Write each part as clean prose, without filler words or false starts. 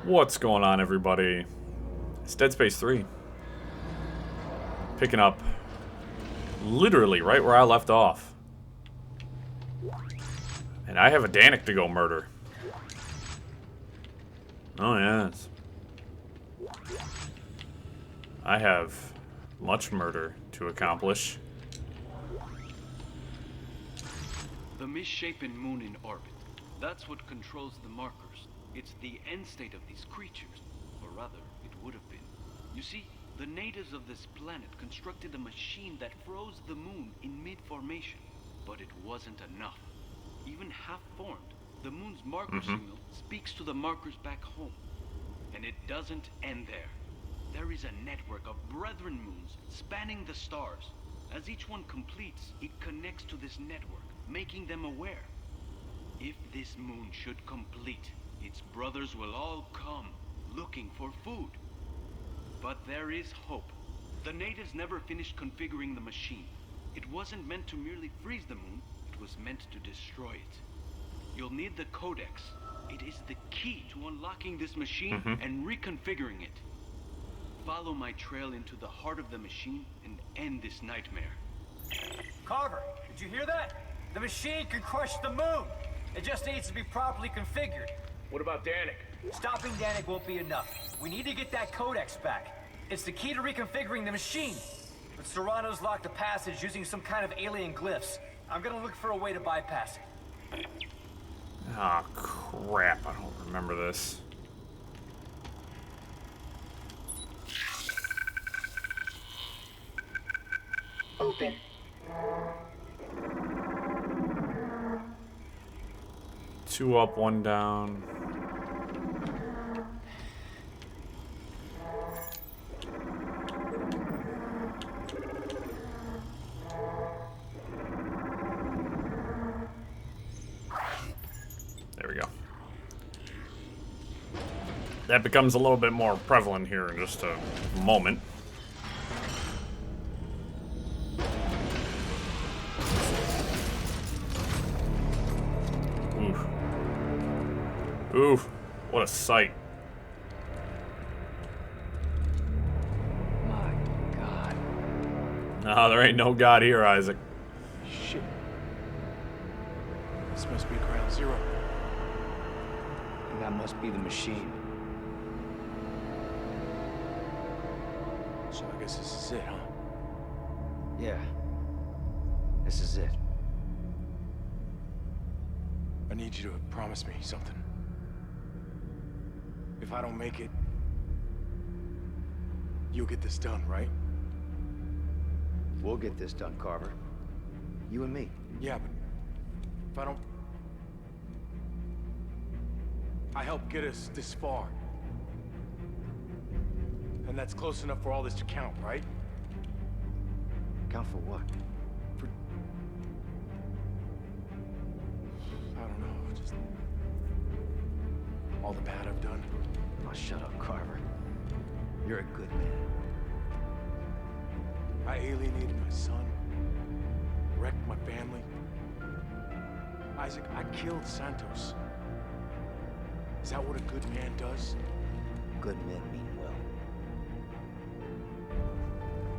What's going on, everybody? It's Dead Space 3. Picking up literally right where I left off. And I have a Danik to go murder. Oh, yes. I have much murder to accomplish. The misshapen moon in orbit. That's what controls the markers. It's the end state of these creatures. Or rather, it would have been. You see, the natives of this planet constructed a machine that froze the moon in mid-formation. But it wasn't enough. Even half-formed, the moon's marker signal speaks to the markers back home. And it doesn't end there. There is a network of brethren moons spanning the stars. As each one completes, it connects to this network, making them aware. If this moon should complete, its brothers will all come, looking for food. But there is hope. The natives never finished configuring the machine. It wasn't meant to merely freeze the moon, it was meant to destroy it. You'll need the codex. It is the key to unlocking this machine and reconfiguring it. Follow my trail into the heart of the machine and end this nightmare. Carver, did you hear that? The machine can crush the moon. It just needs to be properly configured. What about Danik? Stopping Danik won't be enough. We need to get that codex back. It's the key to reconfiguring the machine. But Serrano's locked the passage using some kind of alien glyphs. I'm gonna look for a way to bypass it. Ah, crap. I don't remember this. Open. Two up, one down. There we go. That becomes a little bit more prevalent here in just a moment. Oof, what a sight. My God. Nah, there ain't no God here, Isaac. Shit. This must be ground zero. And that must be the machine. So I guess this is it, huh? Yeah. This is it. I need you to promise me something. If I don't make it, you'll get this done, right? We'll get this done, Carver. You and me. Yeah, but if I don't... I helped get us this far. And that's close enough for all this to count, right? Count for what? For... I don't know, just... all the bad I've done. Oh, shut up, Carver. You're a good man. I alienated my son. Wrecked my family. Isaac, I killed Santos. Is that what a good man does? Good men mean well.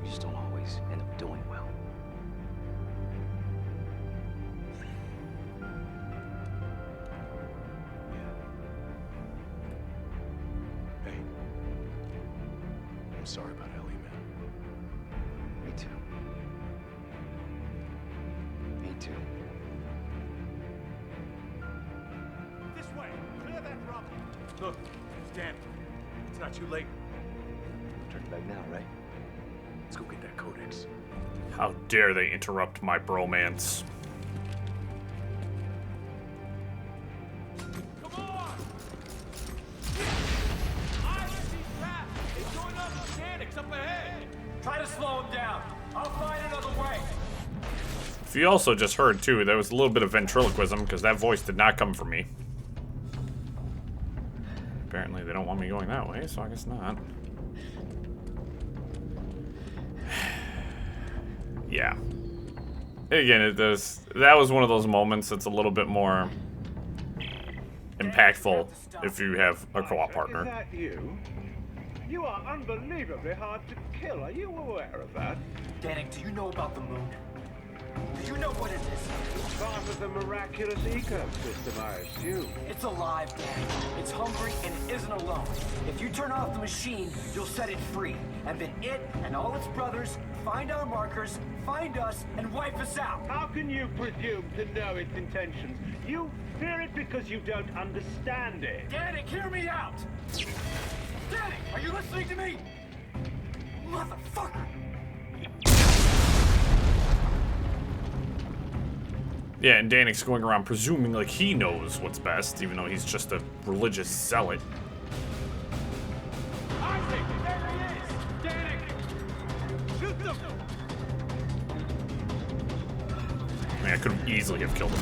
You just don't always end up doing well. Hey. I'm sorry about Ellie, man. Me too. Me too. This way! Clear that rubble! Look, it's Dan. It's not too late. Turn back now, right? Let's go get that codex. How dare they interrupt my bromance. Come on! Iris, he's trapped! He's going up the Danik's up ahead! Try to slow him down. I'll find another way. If you also just heard, too, there was a little bit of ventriloquism, because that voice did not come from me. Apparently they don't want me going that way, so I guess not. Yeah. Again, that was one of those moments that's a little bit more impactful if you have a co-op Is partner. that you? You are unbelievably hard to kill. Are you aware of that? Danik, do you know about the moon? Do you know what it is? Part of the miraculous ecosystem, I assume. It's alive, Danik. It's hungry and it isn't alone. If you turn off the machine, you'll set it free. And then it and all its brothers find our markers, find us, and wipe us out. How can you presume to know its intentions? You fear it because you don't understand it. Danik, hear me out! Danik, are you listening to me? Motherfucker! Yeah, and Danik's going around presuming like he knows what's best, even though he's just a religious zealot. Isaac, there he is! Danik! Shoot them! I mean, I could easily have killed him.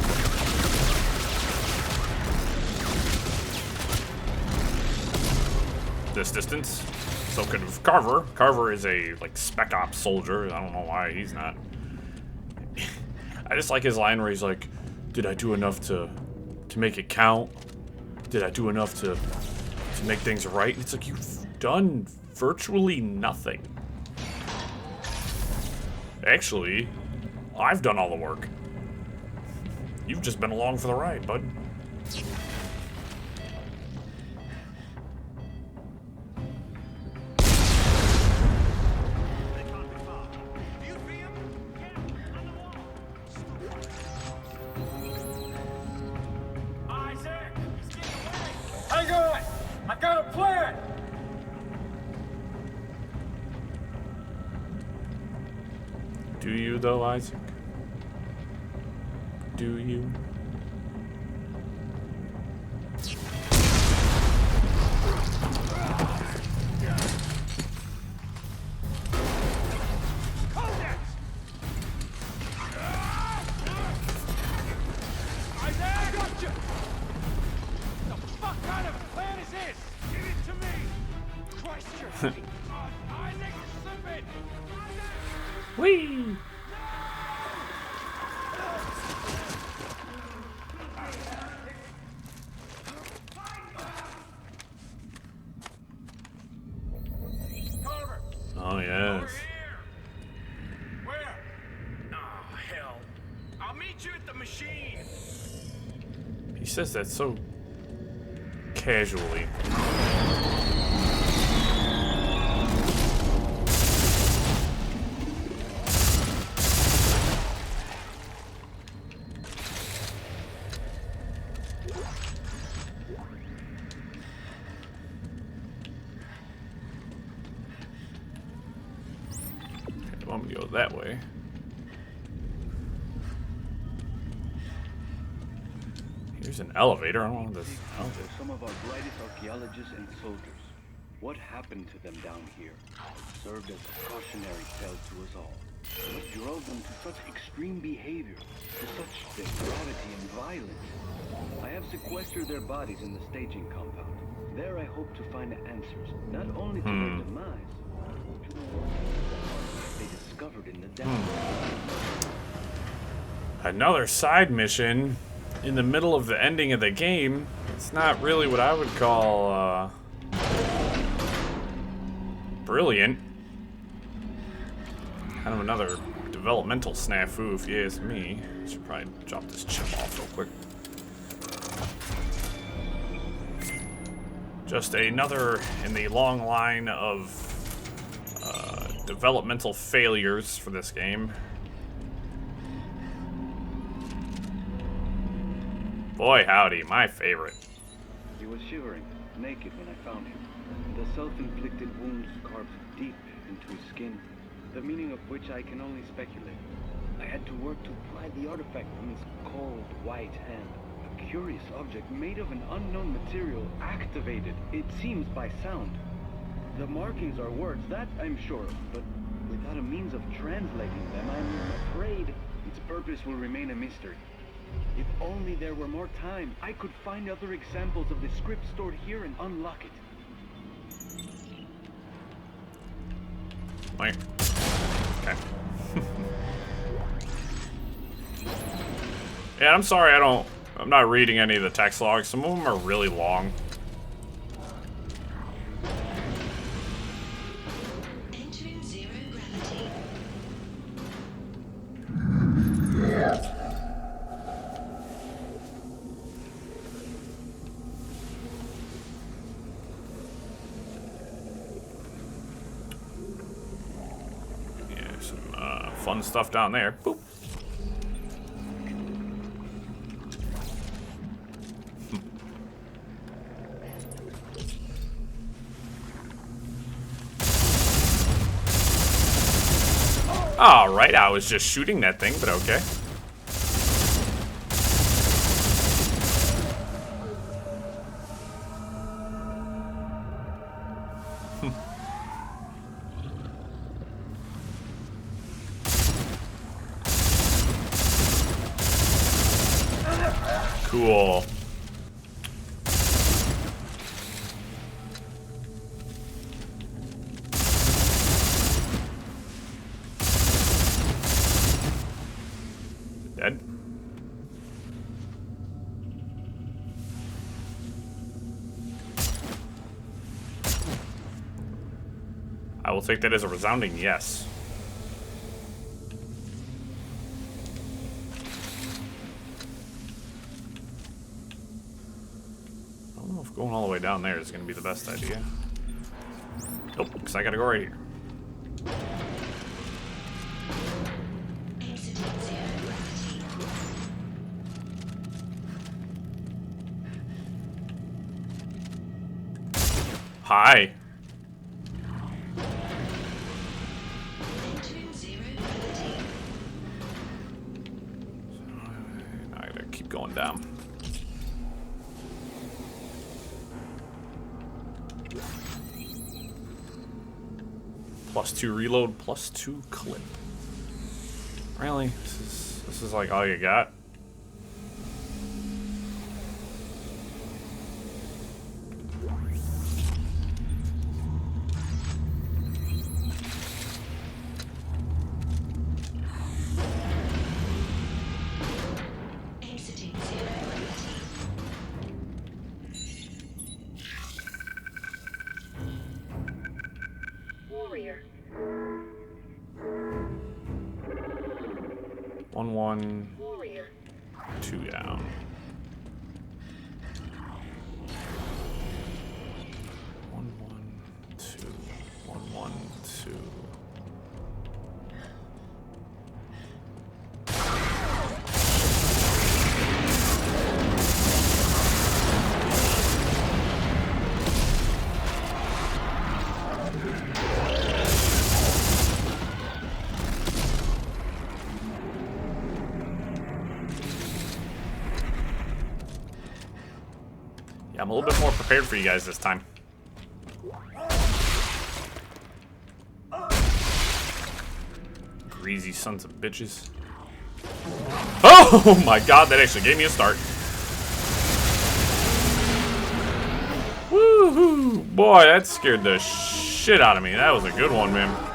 This distance. So could have Carver. Carver is a like spec ops soldier. I don't know why he's not. I just like his line where he's like, "Did I do enough to make it count? Did I do enough to make things right?" And it's like, you've done virtually nothing. Actually, I've done all the work. You've just been along for the ride, bud. Hang on! I got a plan! Do you, though, Isaac? Do you? Whee! Oh, yes. Where? Oh, hell. I'll meet you at the machine. He says that so casually. I'm gonna go that way. Here's an elevator. I don't know this. They're some of our brightest archaeologists and soldiers. What happened to them down here served as a cautionary tale to us all. What drove them to such extreme behavior, to such depravity and violence? I have sequestered their bodies in the staging compound. There I hope to find answers, not only to their demise, but to the work they discovered in the depths. Another side mission in the middle of the ending of the game. It's not really what I would call brilliant. Kind of another developmental snafu, if you ask me. Should probably drop this chip off real quick. Just another in the long line of developmental failures for this game. Boy, howdy, my favorite. He was shivering, naked when I found him. The self-inflicted wounds carved deep into his skin, the meaning of which I can only speculate. I had to work to pry the artifact from his cold, white hand. A curious object made of an unknown material, activated, it seems, by sound. The markings are words, that I'm sure of, but without a means of translating them, I'm afraid its purpose will remain a mystery. If only there were more time, I could find other examples of the script stored here and unlock it. Like, okay. Yeah, I'm sorry I don't I'm not reading any of the text logs. Some of them are really long. Entering zero gravity. Yeah, some fun stuff down there. Boop. Alright, I was just shooting that thing, but okay. Cool. Dead? I will take that as a resounding yes. I don't know if going all the way down there is going to be the best idea. Nope, because I got to go right here. Exiting zero gravity. Hi. Entering zero gravity. I gotta keep going down. +2 reload, +2 clip. Really? This is like all you got? Exiting zero gravity. Warrior. 1-1, Warrior. 2 down. 1-1, 2. 1-1, 2. Yeah, I'm a little bit more prepared for you guys this time. Greasy sons of bitches. Oh my god, that actually gave me a start. Woohoo! Boy, that scared the shit out of me. That was a good one, man.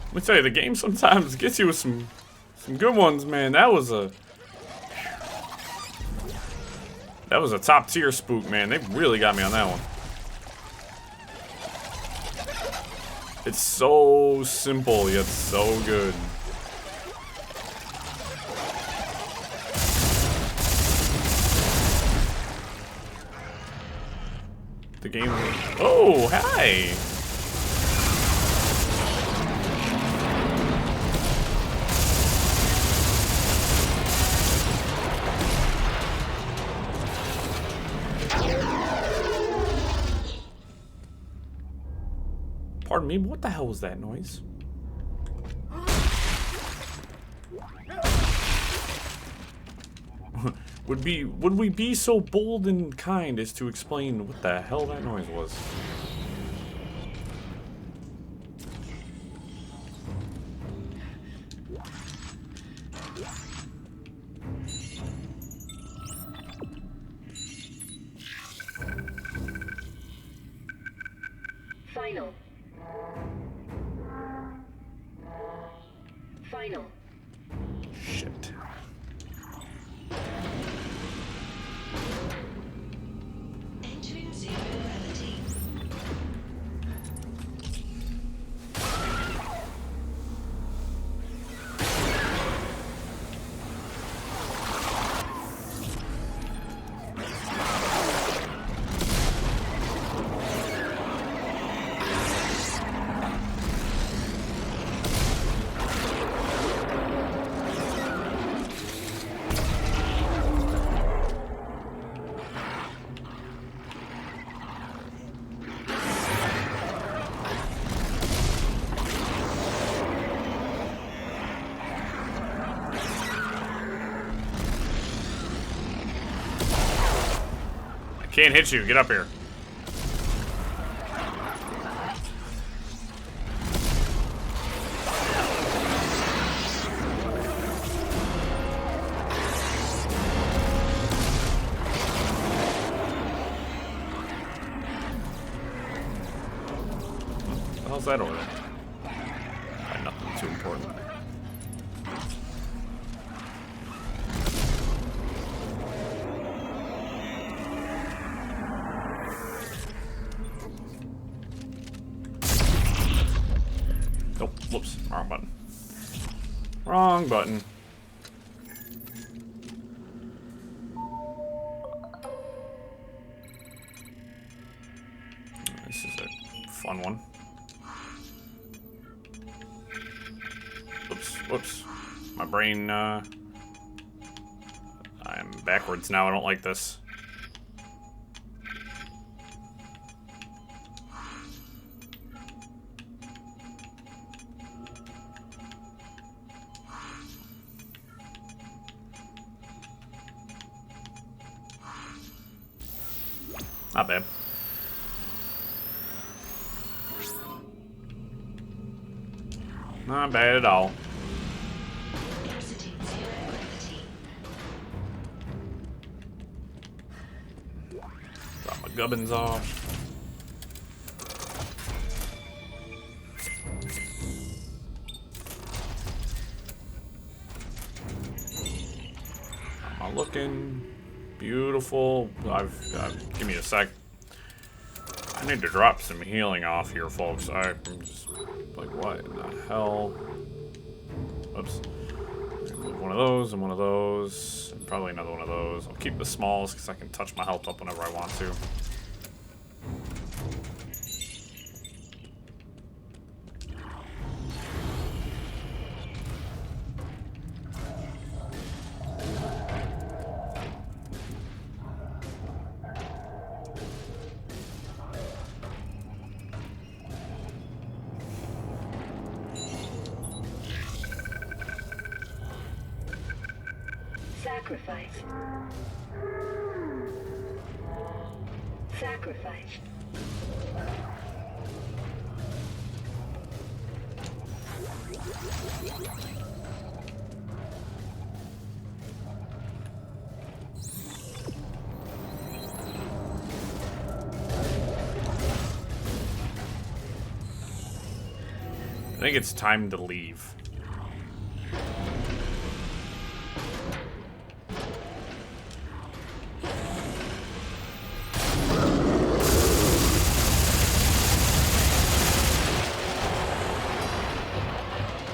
Let me tell you, the game sometimes gets you with some good ones, man. That was a top tier spook, man. They really got me on that one. It's so simple yet so good. The game. Oh, hi. Pardon me, what the hell was that noise? Would we be so bold and kind as to explain what the hell that noise was? Final. Final. Shit. Entering zero gravity. Can't hit you. Get up here. What the hell's that over there? Nothing too important. Oh, whoops. Wrong button. Wrong button. This is a fun one. Whoops, whoops. My brain, I'm backwards now. I don't like this. Not bad. Not bad at all. Exiting zero gravity. Drop my gubbins off. How am I looking? Beautiful. Give me a sec. I need to drop some healing off here, folks. I'm just like, what in the hell? Oops. Move one of those and one of those, and probably another one of those. I'll keep the smalls because I can touch my health up whenever I want to. Sacrifice. Sacrifice. I think it's time to leave.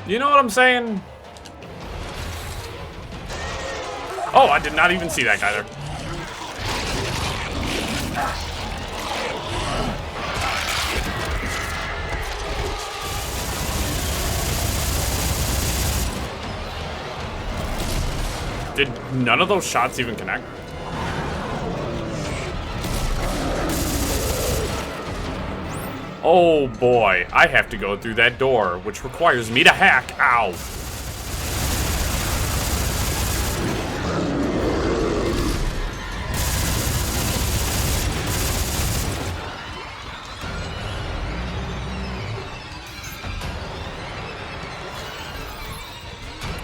You know what I'm saying? Oh, I did not even see that guy there. Did none of those shots even connect? Oh boy, I have to go through that door, which requires me to hack. Ow.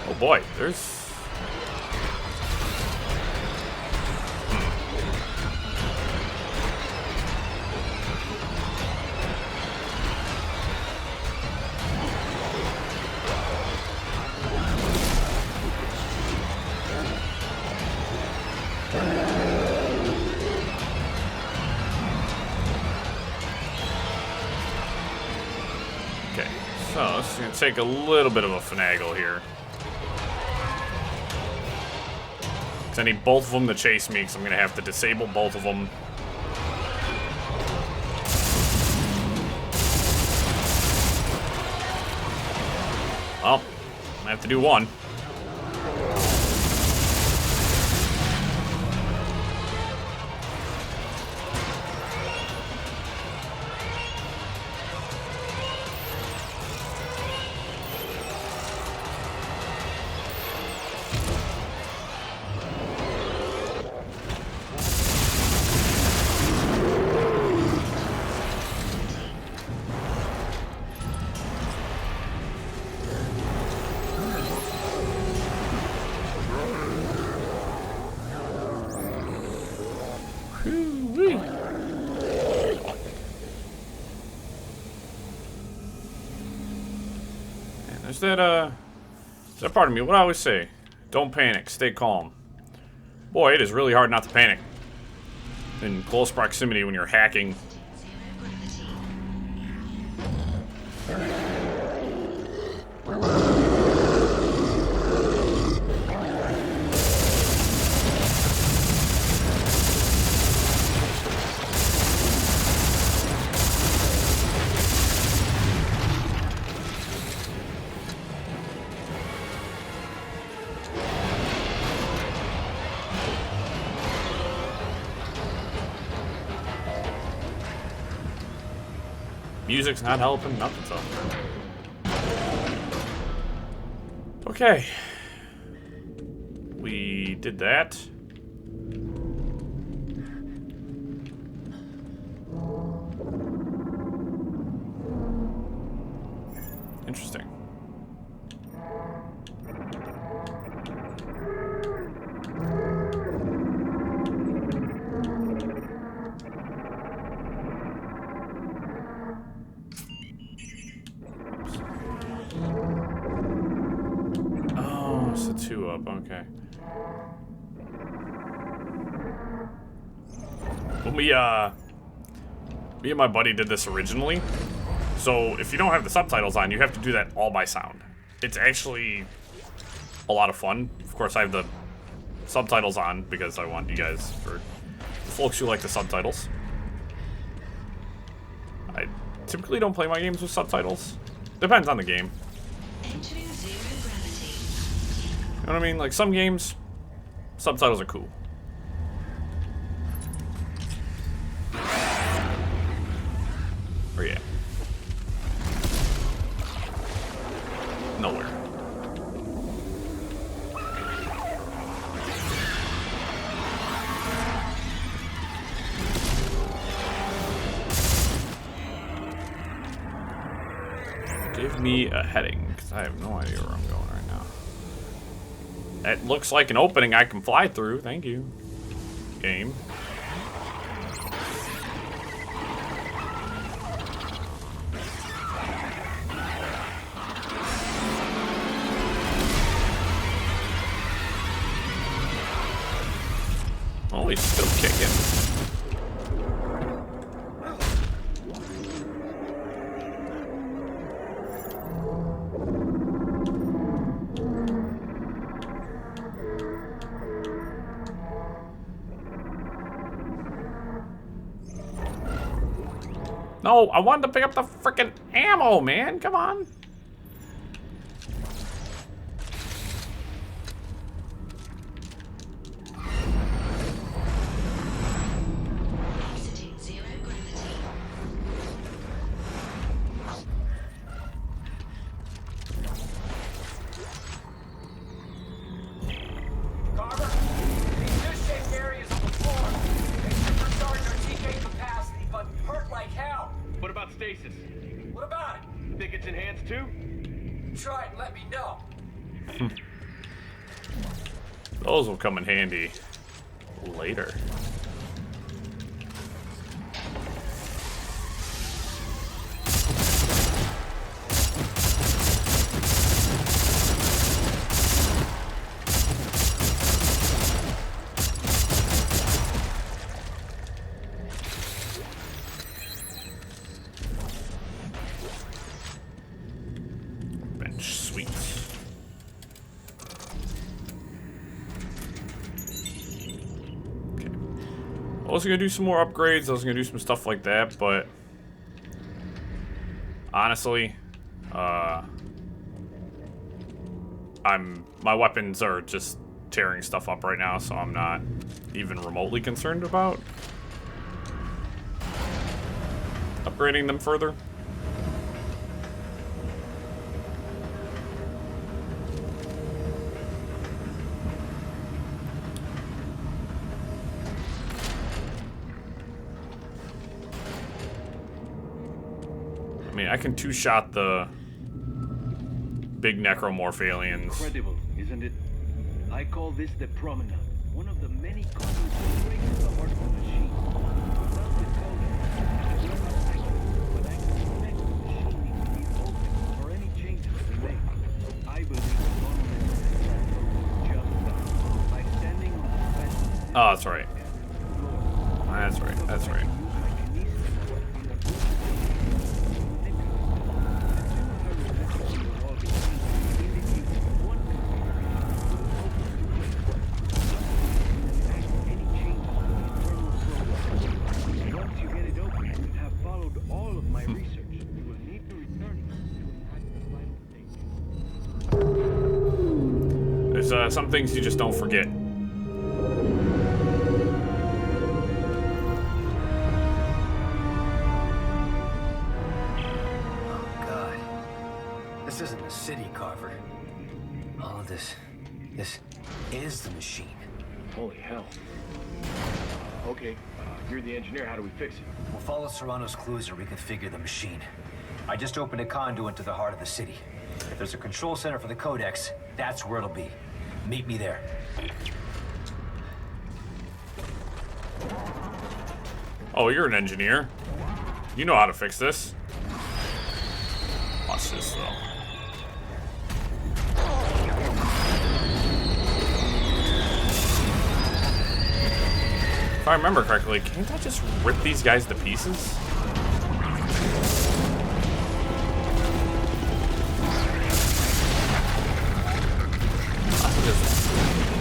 Oh boy, there's... So this is gonna take a little bit of a finagle here. Cause I need both of them to chase me, because I'm gonna have to disable both of them. Well, I have to do one. Is that part of me? What I always say, don't panic, stay calm. Boy, it is really hard not to panic in close proximity when you're hacking. Music's not helping, nothing's helping. Okay. We did that. Interesting. Oh, it's a 2-up, okay. When me and my buddy did this originally. So if you don't have the subtitles on, you have to do that all by sound. It's actually a lot of fun. Of course, I have the subtitles on because I want you guys, for the folks who like the subtitles. I typically don't play my games with subtitles. Depends on the game. Entering zero gravity. You know what I mean? Like some games, subtitles are cool. Or yeah. Nowhere. Give me a heading, because I have no idea where I'm going right now. It looks like an opening I can fly through. Thank you, game. Oh, he's still kicking. No, I wanted to pick up the frickin' ammo, man. Come on. Exiting zero gravity. Carver, these U-shaped areas on the floor. They supercharge our TK capacity, but hurt like hell. What about stasis? What about it? Think it's enhanced too? Try it and let me know. Those will come in handy later. I was gonna do some more upgrades. I was gonna do some stuff like that, but honestly, my weapons are just tearing stuff up right now, so I'm not even remotely concerned about upgrading them further. I mean, I can two-shot the big necromorph aliens. Incredible, isn't it? I call this the promenade, one of the many corners that breaks the heart of the machine. Without the codex, we're not accurate, but I suspect the machine needs to be open for any changes to be made. I believe the bottleneck is just that. By standing on the fence. Oh, that's right. That's right. That's right. There's some things you just don't forget. Oh, God. This isn't the city, Carver. All of this is the machine. Holy hell. Okay, you're the engineer. How do we fix it? We'll follow Serrano's clues and reconfigure the machine. I just opened a conduit to the heart of the city. If there's a control center for the Codex, that's where it'll be. Meet me there. Oh, you're an engineer. You know how to fix this. Watch this, though. If I remember correctly, can't I just rip these guys to pieces?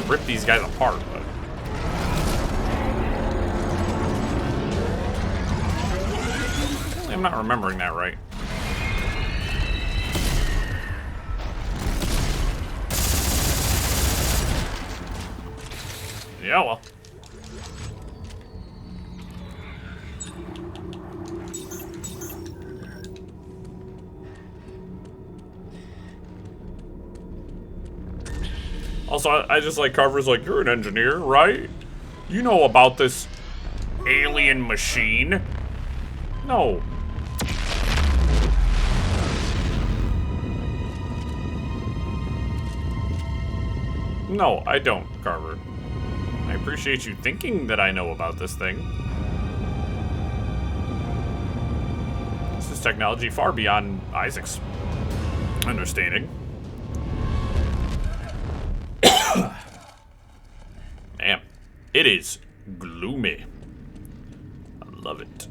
Rip these guys apart, but I'm not remembering that right. Yeah, well. Also, I just like Carver's like, you're an engineer, right? You know about this alien machine. No. No, I don't, Carver. I appreciate you thinking that I know about this thing. This is technology far beyond Isaac's understanding. Man, it is gloomy. I love it.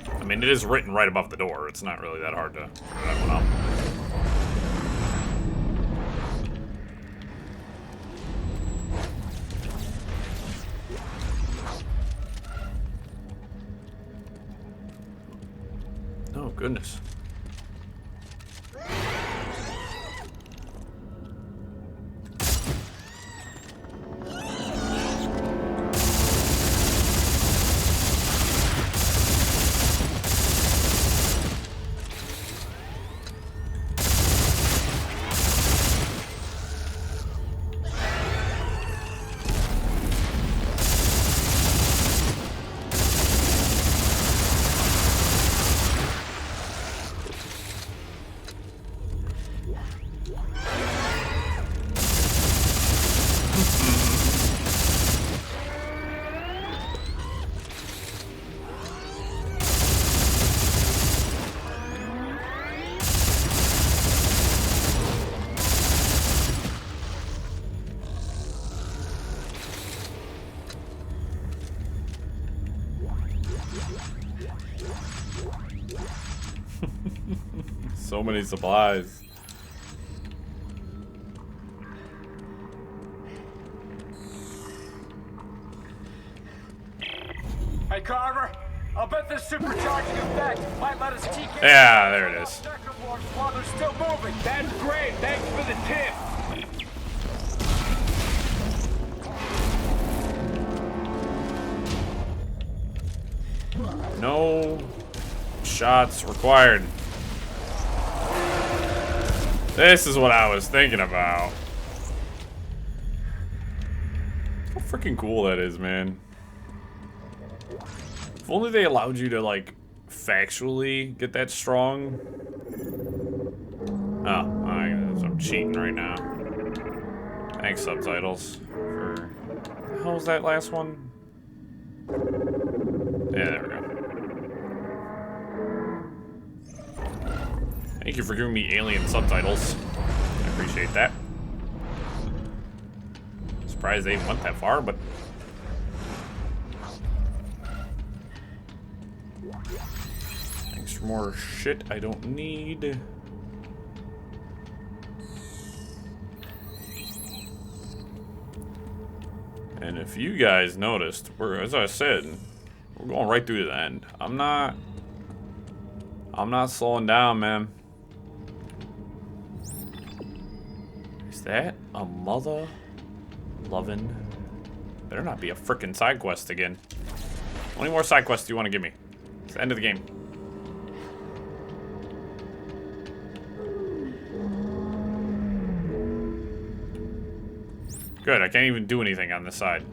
I mean, it is written right above the door. It's not really that hard to figure that one out. Oh, goodness. So many supplies. Hey, Carver, I'll bet this supercharging effect might let us peek in. Yeah, there it is. While they're still moving. That's great. Thanks for the tip. No shots required. This is what I was thinking about. How freaking cool that is, man. If only they allowed you to, like, factually get that strong. Oh, I'm cheating right now. Thanks, subtitles. For... What the hell was that last one? Yeah, there we go. Thank you for giving me alien subtitles. I appreciate that. Surprised they even went that far, but... Thanks for more shit I don't need. And if you guys noticed, as I said, we're going right through to the end. I'm not slowing down, man. Is that a mother loving? Better not be a frickin' side quest again. How many more side quests do you want to give me? It's the end of the game. Good, I can't even do anything on this side.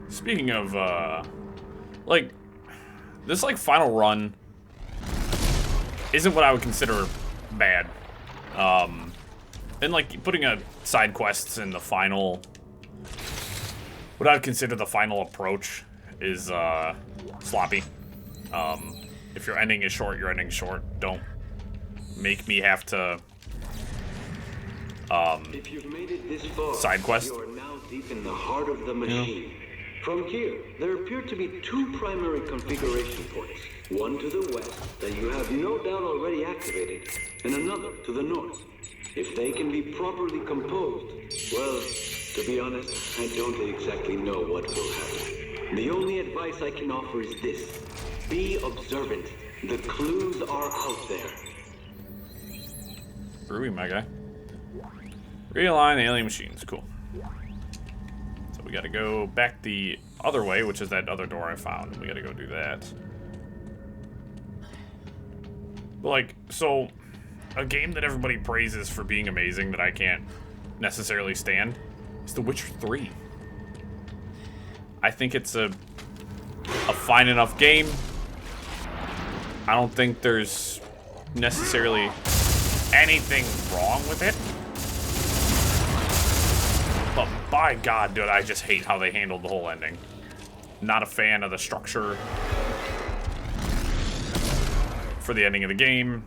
Speaking of, like, this, like, final run isn't what I would consider bad. And, like, putting a side quests in the final, what I would consider the final approach is, sloppy. If your ending is short, your ending short. Don't make me have to, if you've made it this far, side quest. you are now deep in the heart of the machine. From here, there appear to be two primary configuration points. One to the west that you have no doubt already activated, and another to the north. If they can be properly composed, well, to be honest, I don't exactly know what will happen. The only advice I can offer is this. Be observant. The clues are out there. Brewery, my guy. Realign the alien machines. Cool. So we gotta go back the other way, which is that other door I found. We gotta go do that. But, like, so, a game that everybody praises for being amazing that I can't necessarily stand is The Witcher 3. I think it's a fine enough game. I don't think there's necessarily anything wrong with it. But by God, dude, I just hate how they handled the whole ending. Not a fan of the structure for the ending of the game.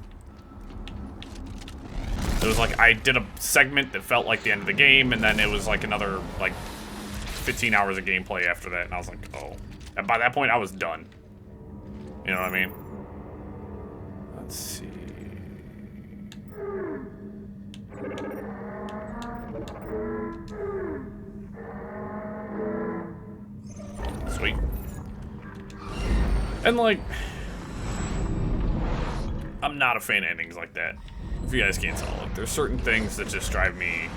It was like I did a segment that felt like the end of the game, and then it was like another like 15 hours of gameplay after that, and I was like, oh. And by that point, I was done. You know what I mean? Let's see. Sweet. And like, I'm not a fan of endings like that. If you guys can't tell, like, there's certain things that just drive me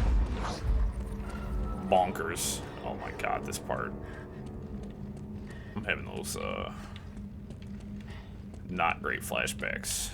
bonkers. Oh my God, this part. I'm having those, not great flashbacks.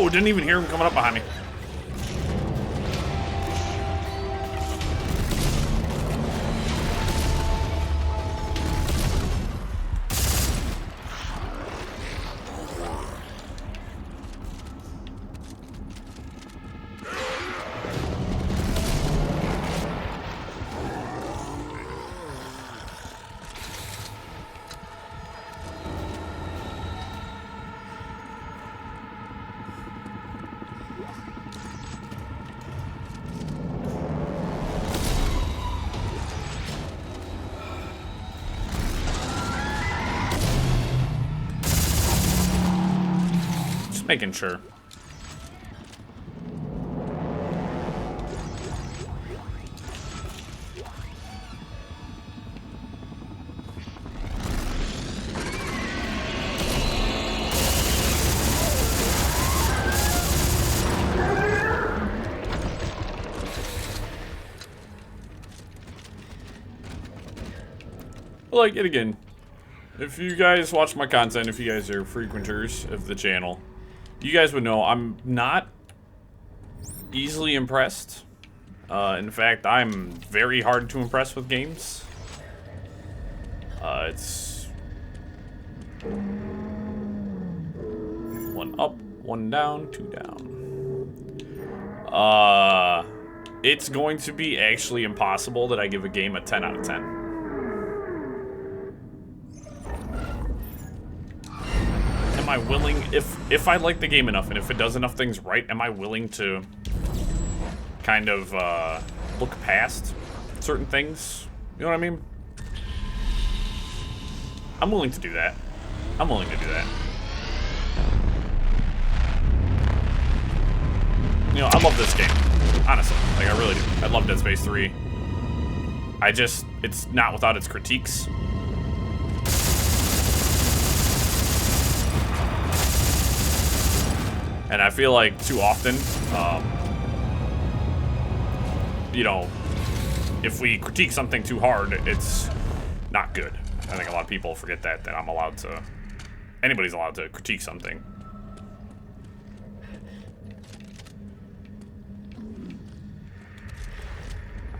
Whoa, didn't even hear him coming up behind me. Making sure. Like, and again, if you guys watch my content, if you guys are frequenters of the channel, you guys would know I'm not easily impressed. In fact, I'm very hard to impress with games. It's one up, one down, two down. It's going to be actually impossible that I give a game a 10 out of 10. Am I willing, if I like the game enough and if it does enough things right, am I willing to kind of look past certain things? You know what I mean? I'm willing to do that. I'm willing to do that. You know, I love this game. Honestly. Like, I really do. I love Dead Space 3. It's not without its critiques. And I feel like too often, you know, if we critique something too hard, it's not good. I think a lot of people forget that I'm allowed to, anybody's allowed to critique something.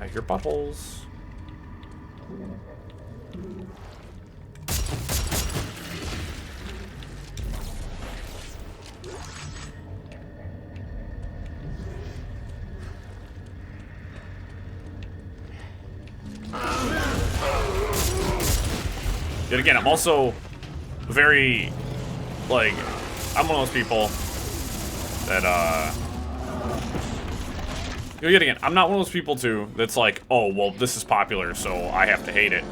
I hear buttholes. Yet again, I'm also very, like, I'm one of those people that, you know, yet again, I'm not one of those people, too, that's like, oh, well, this is popular, so I have to hate it.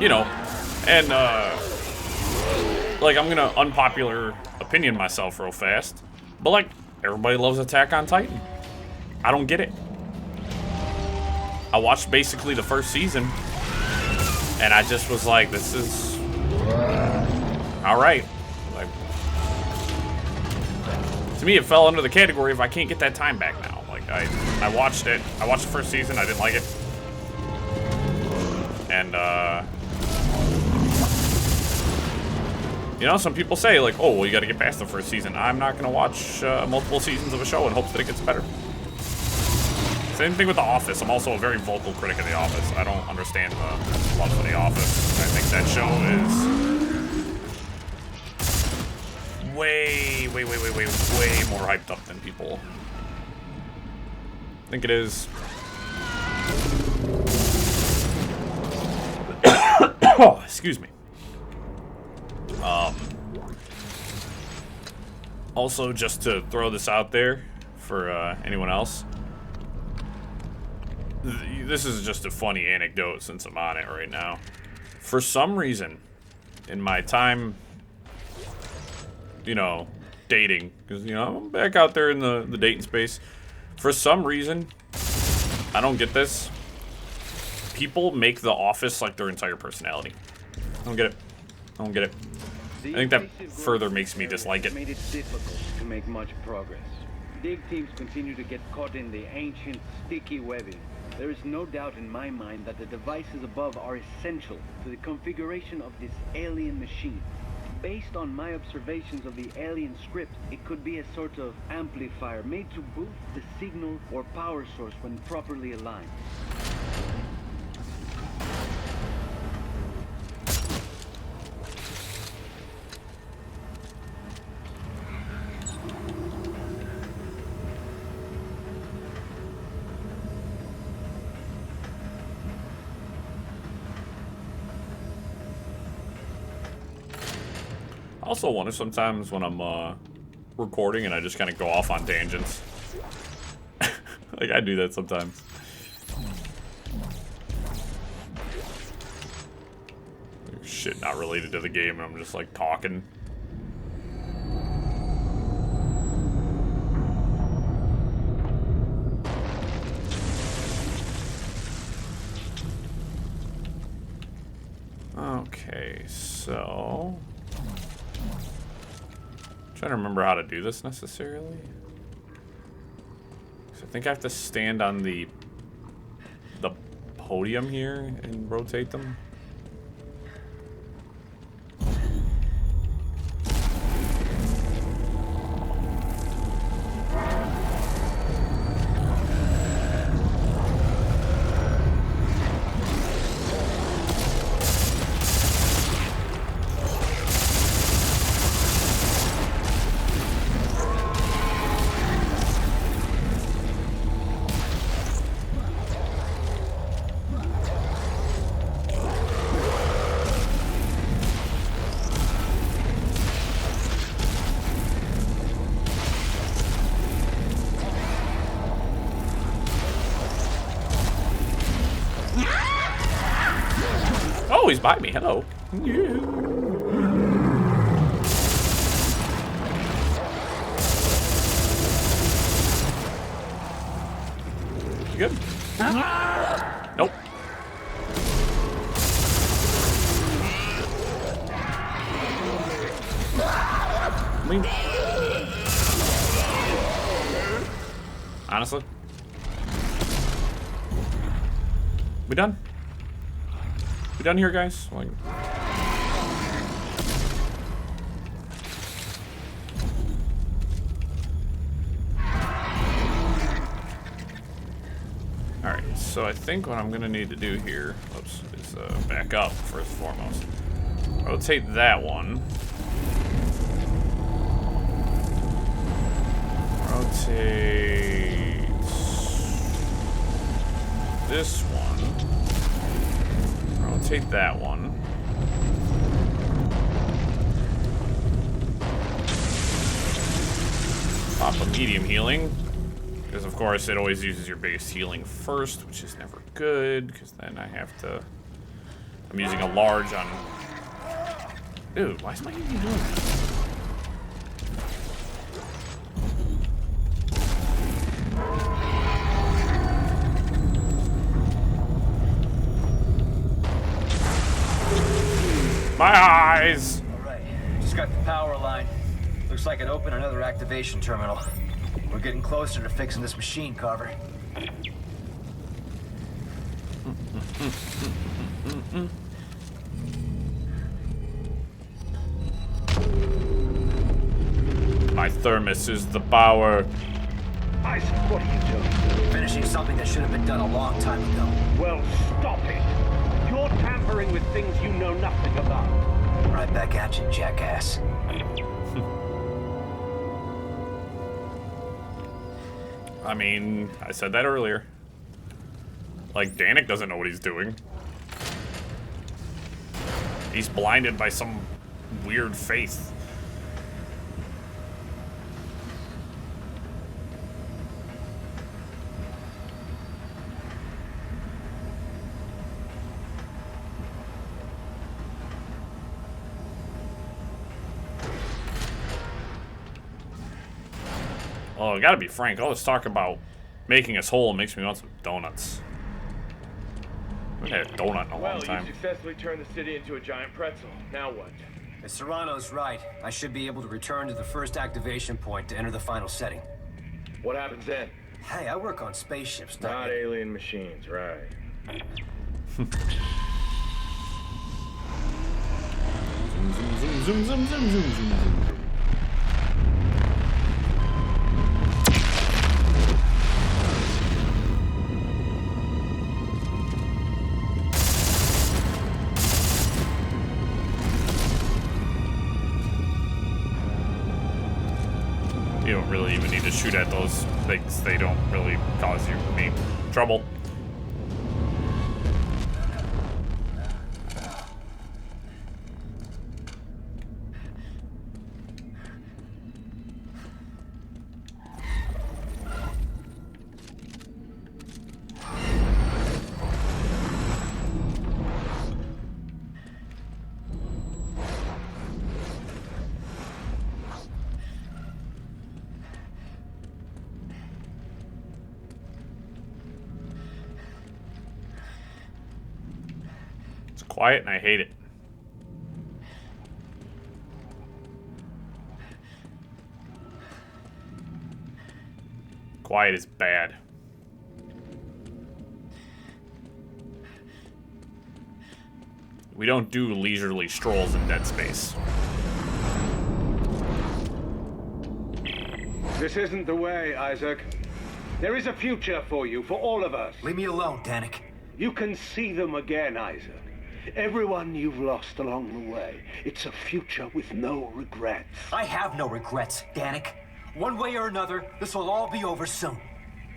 You know, and, like, I'm gonna unpopular opinion myself real fast, but, like, everybody loves Attack on Titan. I don't get it. I watched basically the first season, and I just was like, this is alright. Like, to me, it fell under the category of I can't get that time back now. Like, I watched it. I watched the first season. I didn't like it. And, you know, some people say, like, oh, well, you gotta get past the first season. I'm not gonna watch multiple seasons of a show in hopes that it gets better. Same thing with The Office. I'm also a very vocal critic of The Office. I don't understand the love for The Office. I think that show is way more hyped up than people think it is. Oh, excuse me. Also, just to throw this out there for anyone else, this is just a funny anecdote since I'm on it right now. For some reason, in my time, you know, dating, because, you know, I'm back out there in the dating space. For some reason, I don't get this. People make The Office like their entire personality. I don't get it. I don't get it. I think that further makes me dislike it. Made it difficult to make much progress. Dig teams continue to get caught in the ancient, sticky webbing. There is no doubt in my mind that the devices above are essential to the configuration of this alien machine. Based on my observations of the alien script, it could be a sort of amplifier made to boost the signal or power source when properly aligned. I also wonder sometimes when I'm recording and I just kind of go off on tangents. Like, I do that sometimes. Shit not related to the game, and I'm just like talking. Okay, so... trying to remember how to do this necessarily. So I think I have to stand on the podium here and rotate them. Oh, he's by me. Hello. You good? Nope. Lean. Honestly. We done? We done here, guys? Like... Alright, so I think what I'm gonna need to do here, oops, is back up first and foremost. Rotate that one. Rotate this one. Rotate that one. Pop a medium healing. Because of course it always uses your base healing first, which is never good, because then I have to... I'm using a large on... Dude, why is my even doing that? My eyes! Alright, just got the power line. Looks like it opened another activation terminal. We're getting closer to fixing this machine, Carver. My thermos is the power. Isaac, what are you doing? Finishing something that should have been done a long time ago. Well, stop it. You're tampering with things you know nothing about. Right back at you, jackass. I mean, I said that earlier. Like, Danik doesn't know what he's doing. He's blinded by some weird faith. Oh, I gotta be frank. All this talk about making us whole makes me want some donuts. I haven't had a donut in a long time. Well, you successfully turned the city into a giant pretzel. Now what? If Serrano's right, I should be able to return to the first activation point to enter the final setting. What happens then? Hey, I work on spaceships, don't Not you? alien machines, right? Zoom, zoom, zoom, zoom, zoom, zoom, zoom, zoom. You don't really even need to shoot at those things. They don't really cause you any trouble. It's quiet and I hate it. Quiet is bad. We don't do leisurely strolls in Dead Space. This isn't the way, Isaac. There is a future for you, for all of us. Leave me alone, Danik. You can see them again, Isaac. Everyone you've lost along the way. It's a future with no regrets. I have no regrets, Danik. One way or another, this will all be over soon.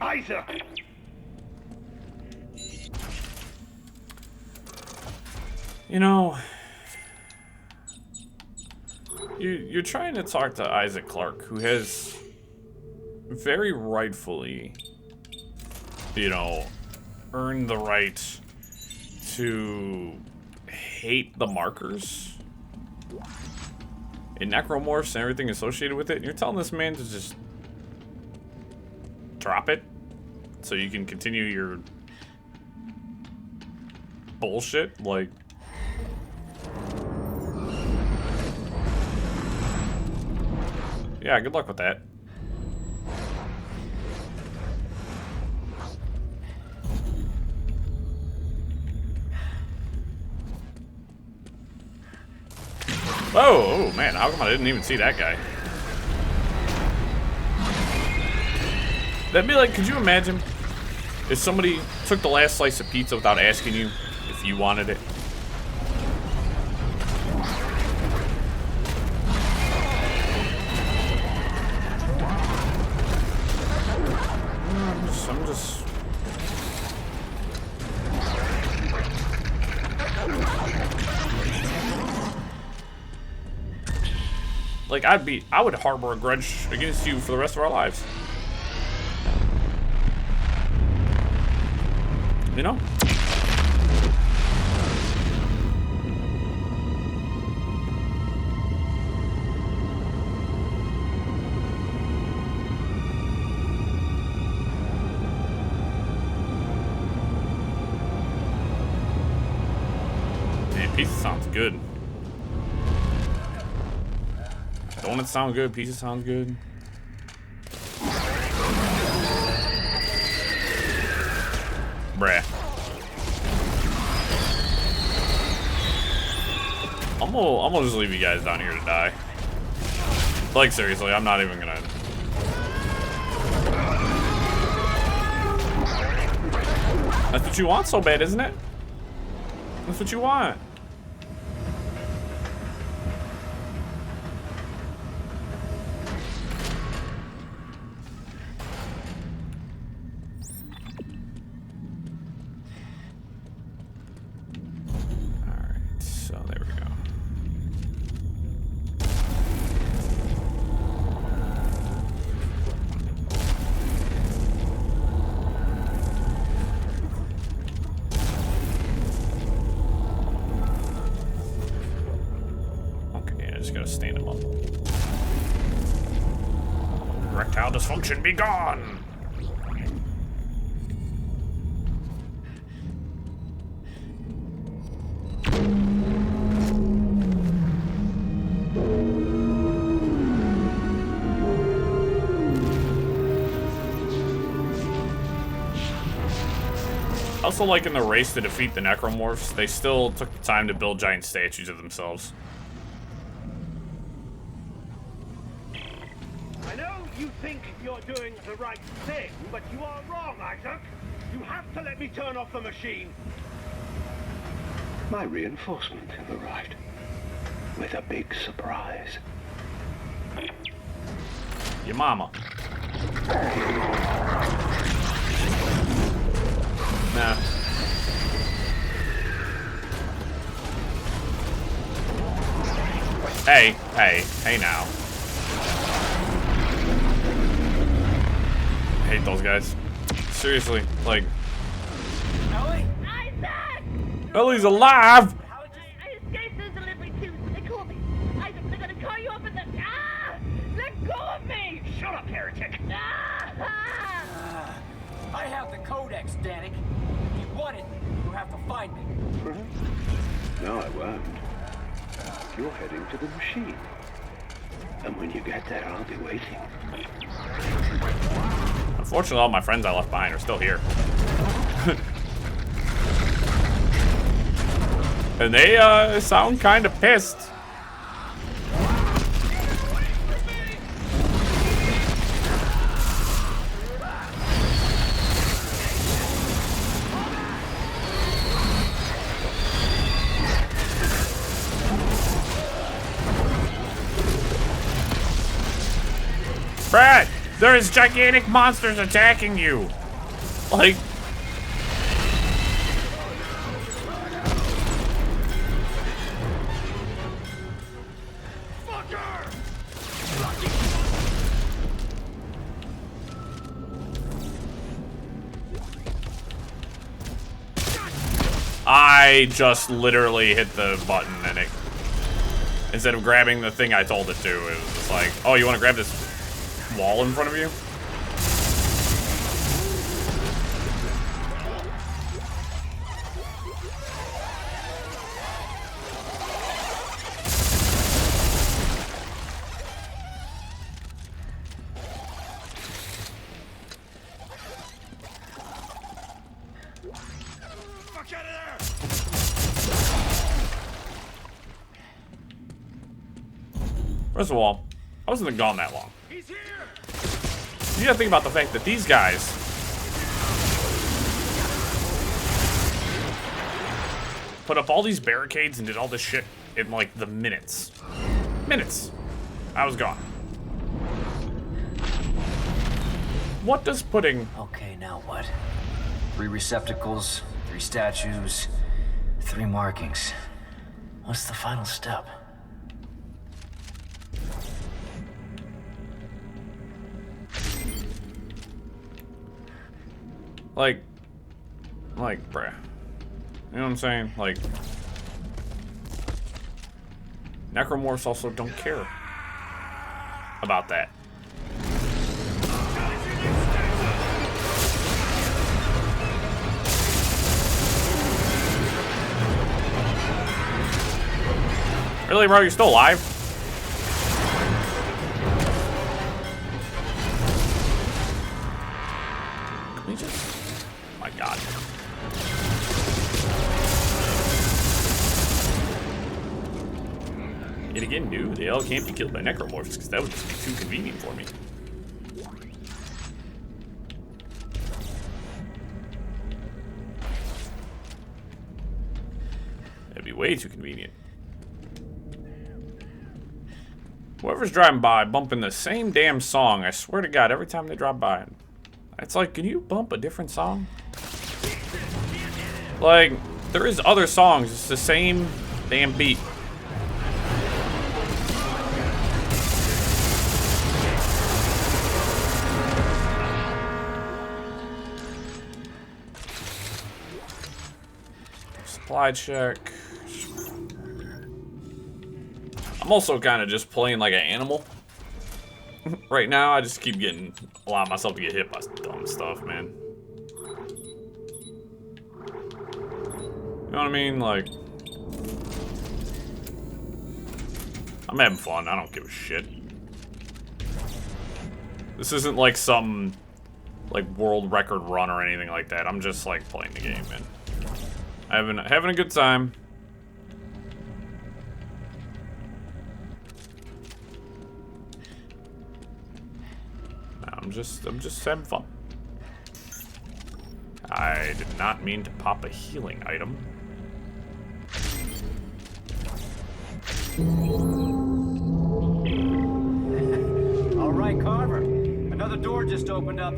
Isaac! You know, you're trying to talk to Isaac Clarke, who has very rightfully, you know, earned the right to hate the markers and necromorphs and everything associated with it. And you're telling this man to just drop it so you can continue your bullshit? Like, yeah, good luck with that. Oh, oh man, how come I didn't even see that guy? That'd be like, could you imagine if somebody took the last slice of pizza without asking you if you wanted it? I'm just... Like, I would harbor a grudge against you for the rest of our lives. You know? Man, pizza sounds good. Donuts sound good, pizza sounds good. Bruh. I'm gonna just leave you guys down here to die. Like, seriously, I'm not even gonna... That's what you want so bad, isn't it? That's what you want. Stand him up. Erectile dysfunction be gone! Also, like in the race to defeat the necromorphs, they still took the time to build giant statues of themselves. I know you think you're doing the right thing, but you are wrong, Isaac. You have to let me turn off the machine. My reinforcement have arrived with a big surprise. Your mama. Nah. Hey now. I hate those guys. Seriously, like. Ellie? Isaac! Ellie's alive! I escaped the delivery tubes. They called me. Isaac, they're gonna call you up in the... Ah! Let go of me! Shut up, heretic! Ah! I have the codex, Danik. If you want it, you have to find me. No, I won't. You're heading to the machine. And when you get there, I'll be waiting. Unfortunately, all my friends I left behind are still here. And they, sound kind of pissed. Brad, there's gigantic monsters attacking you. Like... I just literally hit the button and it, instead of grabbing the thing I told it to, it was just like, oh, you want to grab this wall in front of you? First of all, I wasn't gone that long. He's here. You gotta think about the fact that these guys put up all these barricades and did all this shit in like the minutes. Minutes. I was gone. What does putting... Okay, now what? 3 receptacles, 3 statues, 3 markings. What's the final step? Like, bruh. You know what I'm saying? Like, necromorphs also don't care about that. Really, bro? You're still alive? Can we just... Oh my god. Yet again, dude, they all can't be killed by necromorphs because that would just be too convenient for me. That'd be way too convenient. Whoever's driving by bumping the same damn song, I swear to God, every time they drive by. It's like, can you bump a different song? Like, there is other songs, it's the same damn beat. Supply check. I'm also kind of just playing like an animal right now. I just keep allowing myself to get hit by dumb stuff, man. You know what I mean? Like, I'm having fun. I don't give a shit. This isn't like some like world record run or anything like that. I'm just like playing the game and having a good time. I'm just having fun. I did not mean to pop a healing item. All right, Carver. Another door just opened up.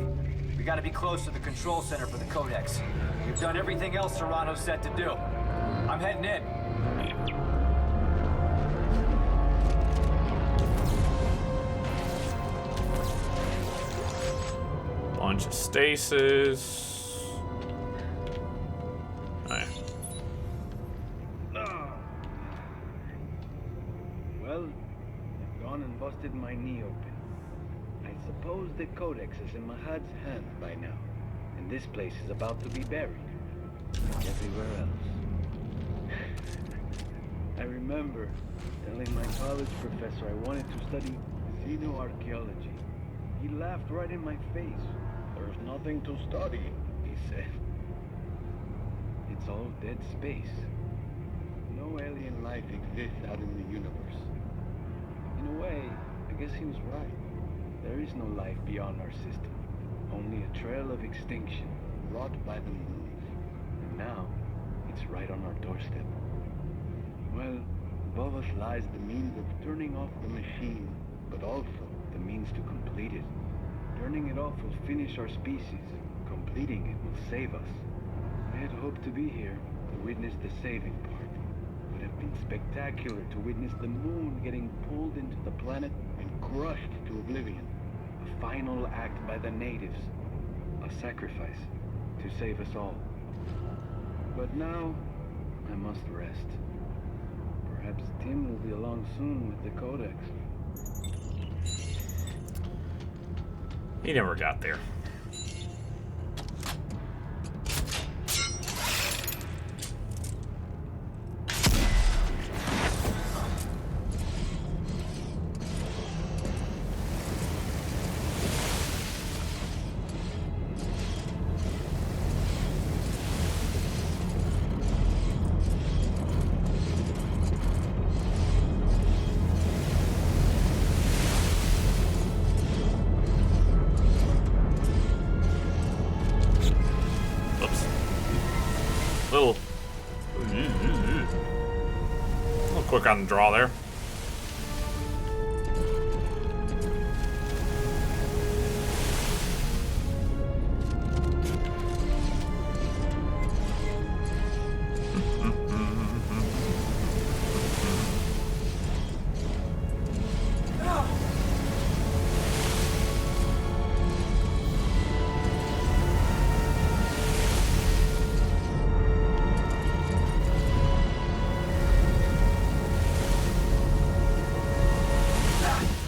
We gotta be close to the control center for the Codex. We've done everything else Serrano said to do. I'm heading in. Bunch of stasis. Right. Well, I've gone and busted my knee open. I suppose the Codex is in Mahad's hand by now, and this place is about to be buried, like everywhere else. I remember telling my college professor I wanted to study xenoarchaeology. He laughed right in my face. There's nothing to study, he said. It's all dead space. No alien life exists out in the universe. In a way, I guess he was right. There is no life beyond our system. Only a trail of extinction, wrought by the moons. And now, it's right on our doorstep. Well, above us lies the means of turning off the machine, but also the means to complete it. Turning it off will finish our species. Completing it will save us. I had hoped to be here to witness the saving part. It would have been spectacular to witness the moon getting pulled into the planet and crushed to oblivion. A final act by the natives. A sacrifice to save us all. But now, I must rest. Perhaps Tim will be along soon with the Codex. He never got there. Quick on the draw there.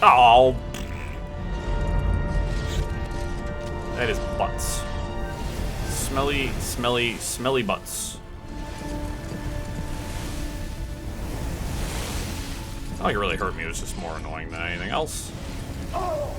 Oh, that is butts. Smelly, smelly, smelly butts. Not like it really hurt me. It was just more annoying than anything else. Oh.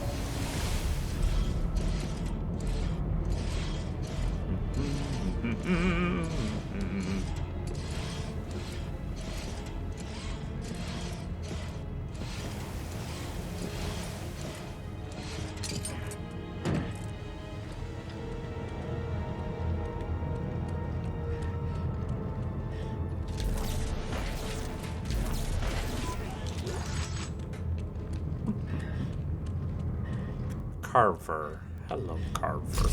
Carver. Hello, Carver.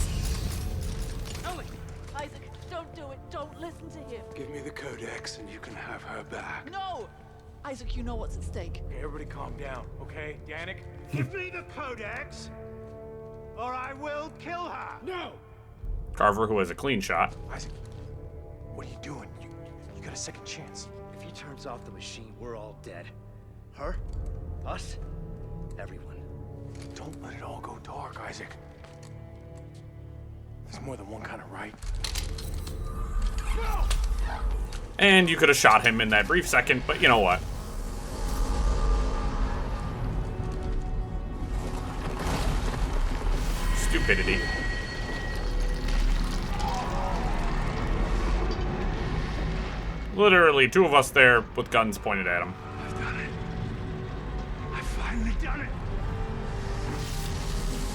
Ellie! Isaac, don't do it. Don't listen to him. Give me the Codex and you can have her back. No! Isaac, you know what's at stake. Okay, everybody calm down, okay? Danik? Give me the Codex, or I will kill her. No! Carver, who has a clean shot. Isaac, what are you doing? You got a second chance. If he turns off the machine, we're all dead. Her? Us? Everyone. Don't let it all go dark, Isaac. There's more than one kind of right. And you could have shot him in that brief second, but you know what? Stupidity. Literally, two of us there with guns pointed at him. I've done it. I've finally done it.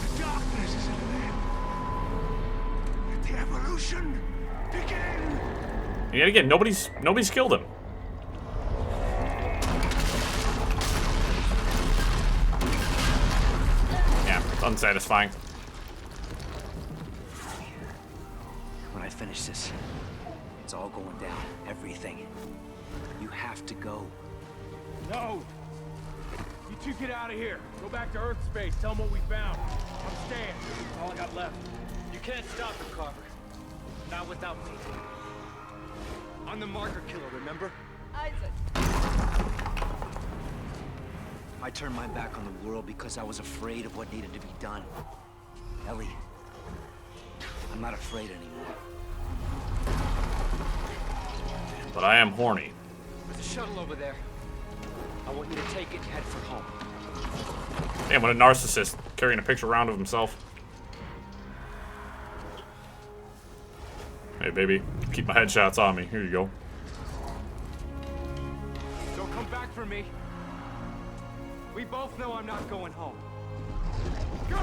The darkness is at an end. Let the evolution begin. And yet again, nobody's killed him. Yeah, it's unsatisfying. When I finish this, it's all going down. Everything. You have to go. No! You two get out of here. Go back to Earth space. Tell them what we found. I'm staying. That's all I got left. You can't stop him, Carver. Not without me. I'm the marker killer, remember? Isaac. I turned my back on the world because I was afraid of what needed to be done. Ellie, I'm not afraid anymore. But I am horny. There's a shuttle over there. I want you to take it and head for home. Damn, what a narcissist, carrying a picture around of himself. Hey, baby, keep my headshots on me. Here you go. Don't come back for me. We both know I'm not going home. Go!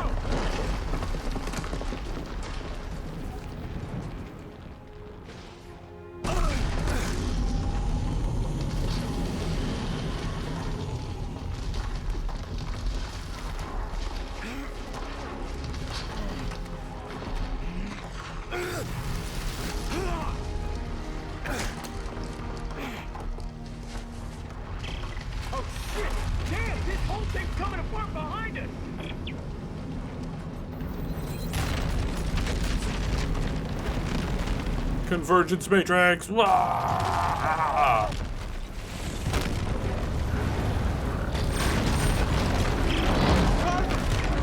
Oh shit! Damn, this whole thing's coming apart behind us! Convergence Matrix! Wah!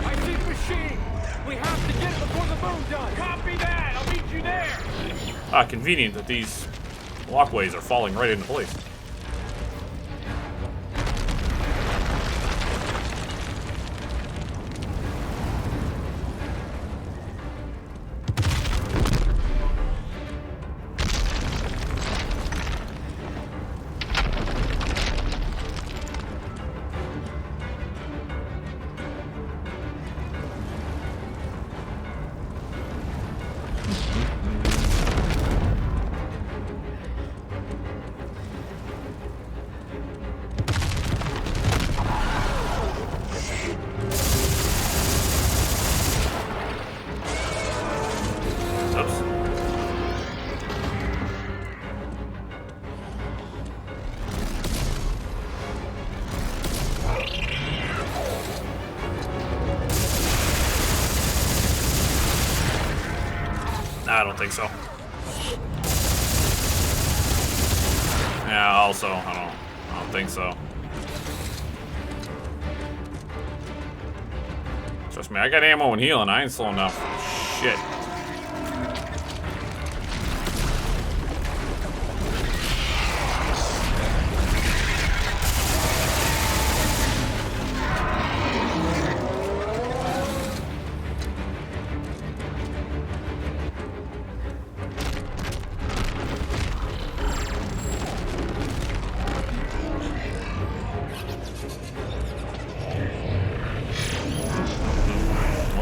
I see the machine! We have to get it before the moon does! Copy that! I'll meet you there! Ah, convenient that these walkways are falling right into place. Oops. I don't think so. Yeah, also, I don't think so. Trust me, I got ammo and healing. I ain't slowing down for shit.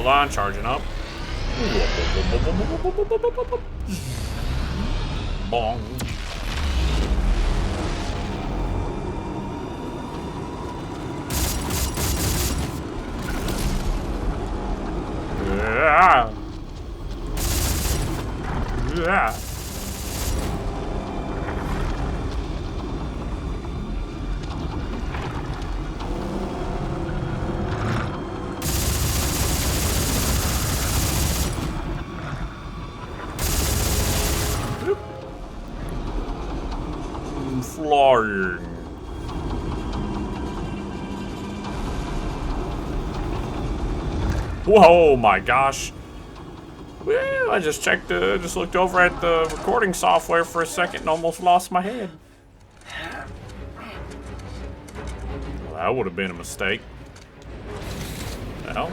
Hold on, charging up. Bong. Yeah. Yeah. Flying. Whoa, my gosh. Well, I just just looked over at the recording software for a second and almost lost my head. Well, that would have been a mistake. Well.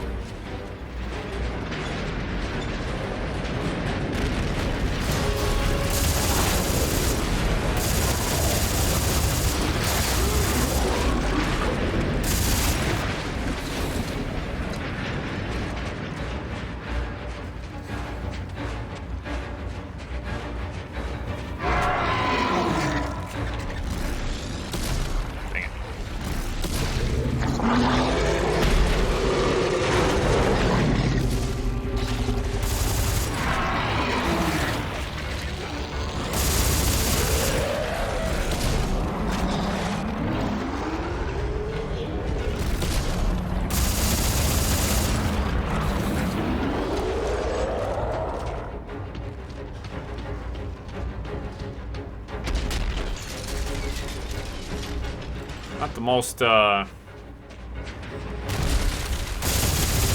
Not the most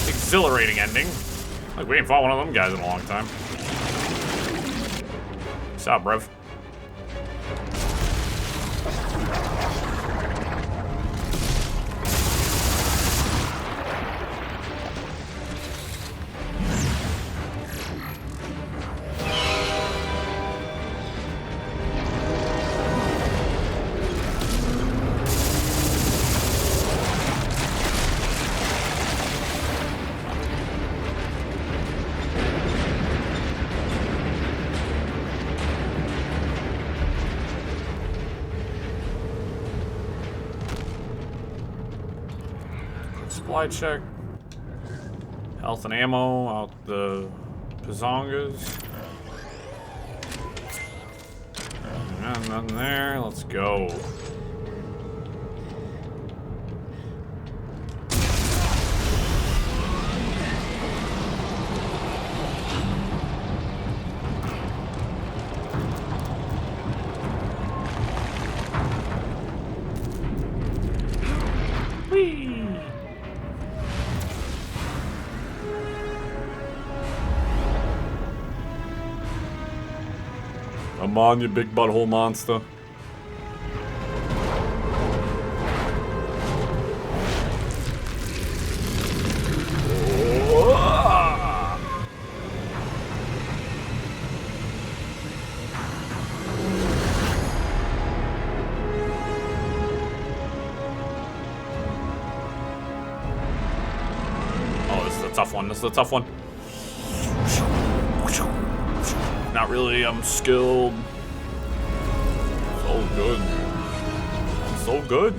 exhilarating ending. Like, we ain't fought one of them guys in a long time. What's up, bruv? Supply check. Health and ammo out the Pizongas. Nothing there. Let's go. Come on, you big butthole monster. Oh, this is a tough one. This is a tough one. Not really, I'm skilled. So good. So good.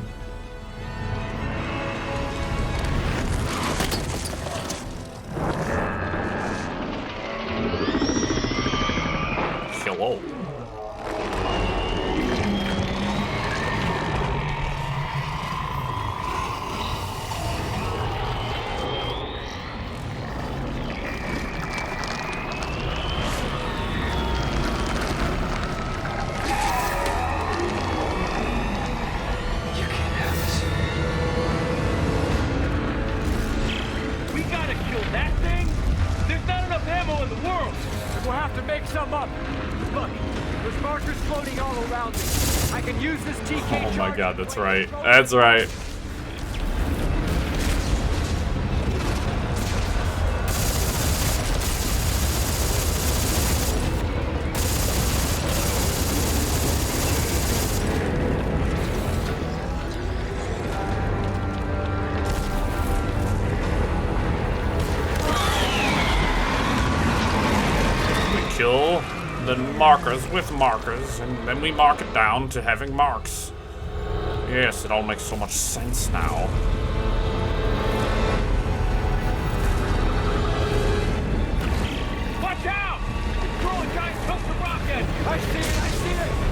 Hello. We'll have to make some up. Look, there's markers floating all around me. I can use this TK. Oh my god, that's right. That's right. Kill the markers with markers, and then we mark it down to having marks. Yes, it all makes so much sense now. Watch out! It's throwing giant chunks of rocket! I see it! I see it!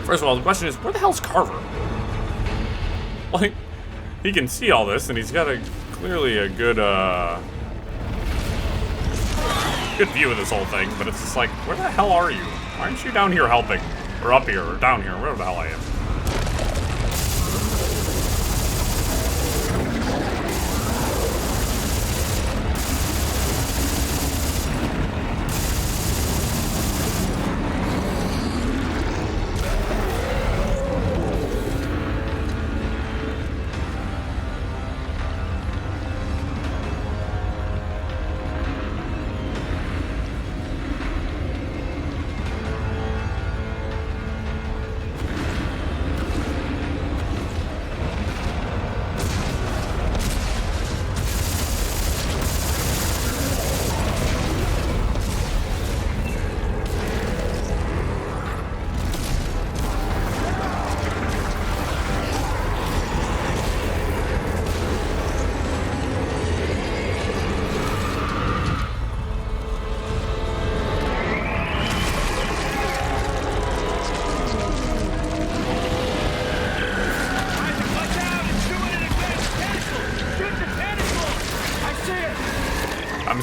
First of all, the question is, where the hell's Carver? Like, he can see all this, and he's got clearly a good view of this whole thing, but it's just like, where the hell are you? Why aren't you down here helping? Or up here, or down here, wherever the hell I am.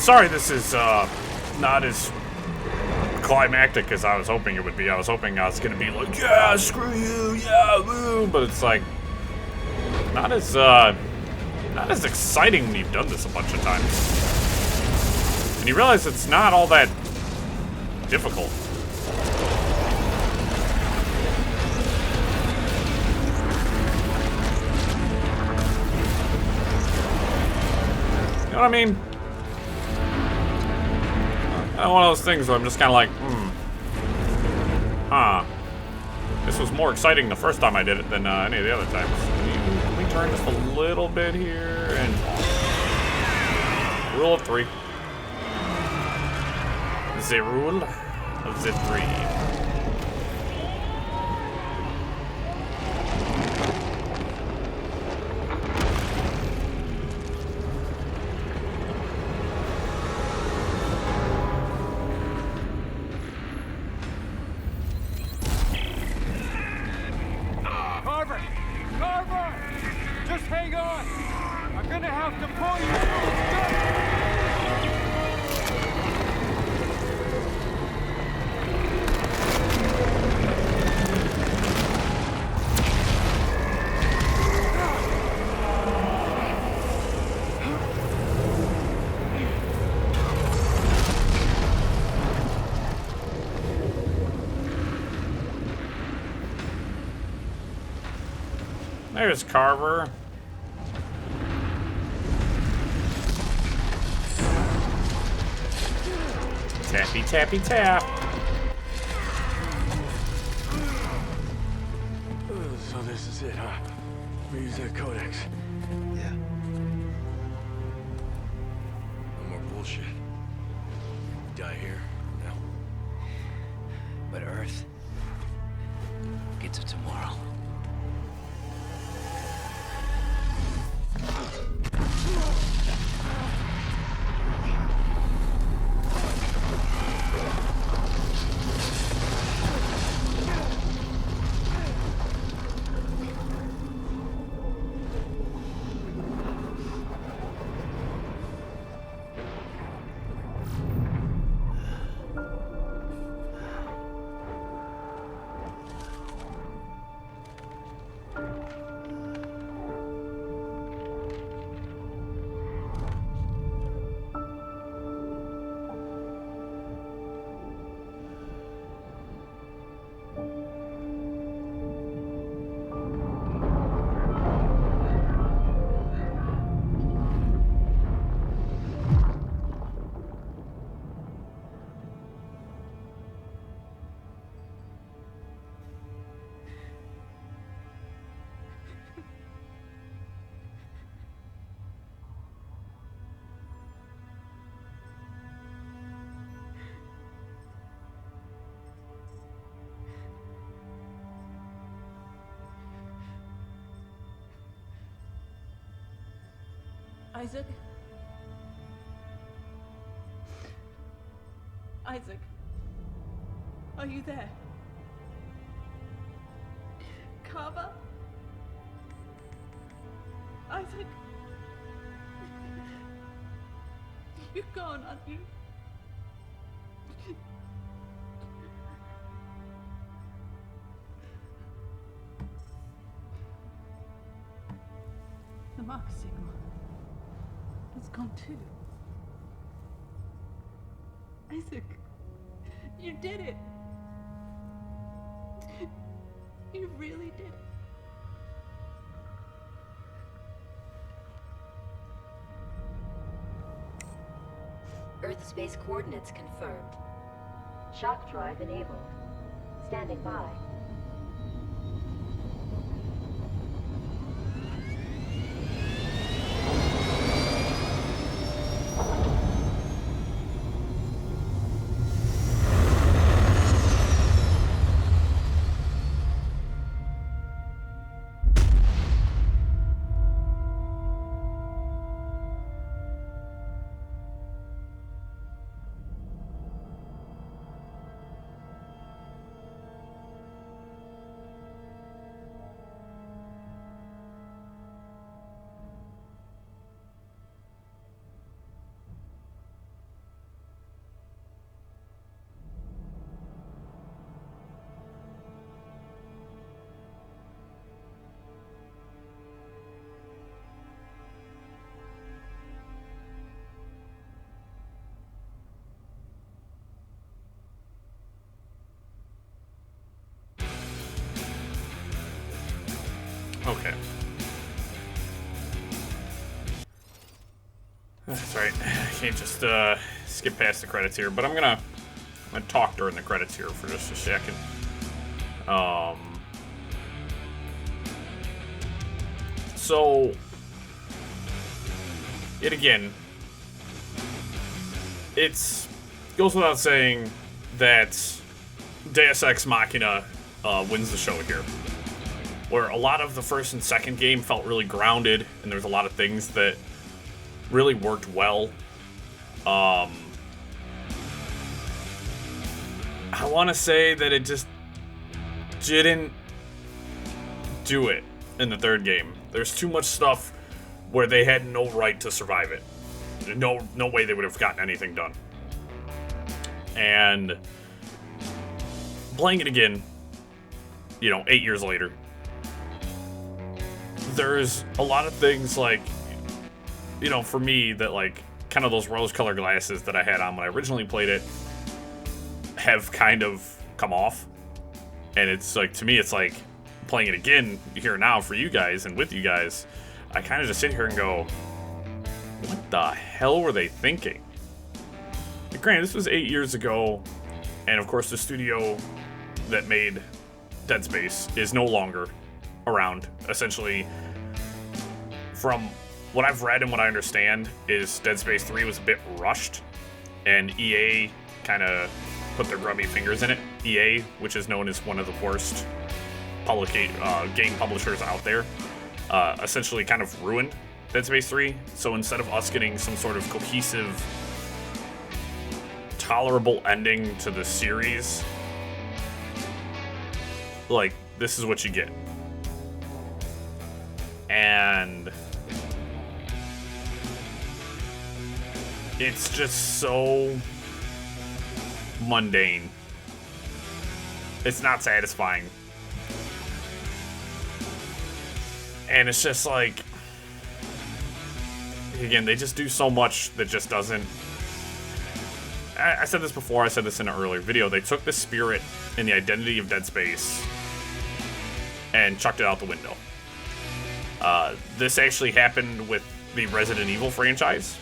sorry this is not as climactic as I was hoping it would be. I was hoping I was gonna be like, yeah, screw you, yeah, woo, but it's like not as exciting when you've done this a bunch of times. And you realize it's not all that difficult. You know what I mean? One of those things where I'm just kind of like, huh. This was more exciting the first time I did it than any of the other times. Can we turn just a little bit here and rule of 3. The rule of the 3. Carver! Just hang on! I'm gonna have to pull you There's Carver. Tappy, tappy, tap. So this is it, huh? We use that codex. Yeah. No more bullshit. We die here, no. But Earth gets it tomorrow. Isaac? Isaac? Are you there? Carver? Isaac? You're gone, aren't you? The marker signal. It's gone too. Isaac, you did it. You really did it. Earth space coordinates confirmed. Shock drive enabled. Standing by. That's right. I can't just skip past the credits here, but I'm gonna talk during the credits here for just a second. So, yet again, goes without saying that Deus Ex Machina wins the show here. Where a lot of the first and second game felt really grounded, and there's a lot of things that really worked well. I want to say that it just didn't do it in the third game. There's too much stuff where they had no right to survive it. No way they would have gotten anything done. And playing it again, 8 years later, there's a lot of things like, for me that like kind of those rose-colored glasses that I had on when I originally played it have kind of come off. And it's like, to me, it's like playing it again here now for you guys and with you guys, I kind of just sit here and go, what the hell were they thinking? But granted, this was 8 years ago, and of course the studio that made Dead Space is no longer around. Essentially, from what I've read and what I understand, is Dead Space 3 was a bit rushed, and EA kind of put their grubby fingers in it. EA, which is known as one of the worst game publishers out there, essentially kind of ruined Dead Space 3. So instead of us getting some sort of cohesive, tolerable ending to the series, like, this is what you get. And it's just so mundane. It's not satisfying. And it's just like, again, they just do so much that just doesn't... I said this before, I said this in an earlier video. They took the spirit and the identity of Dead Space and chucked it out the window. This actually happened with the Resident Evil franchise,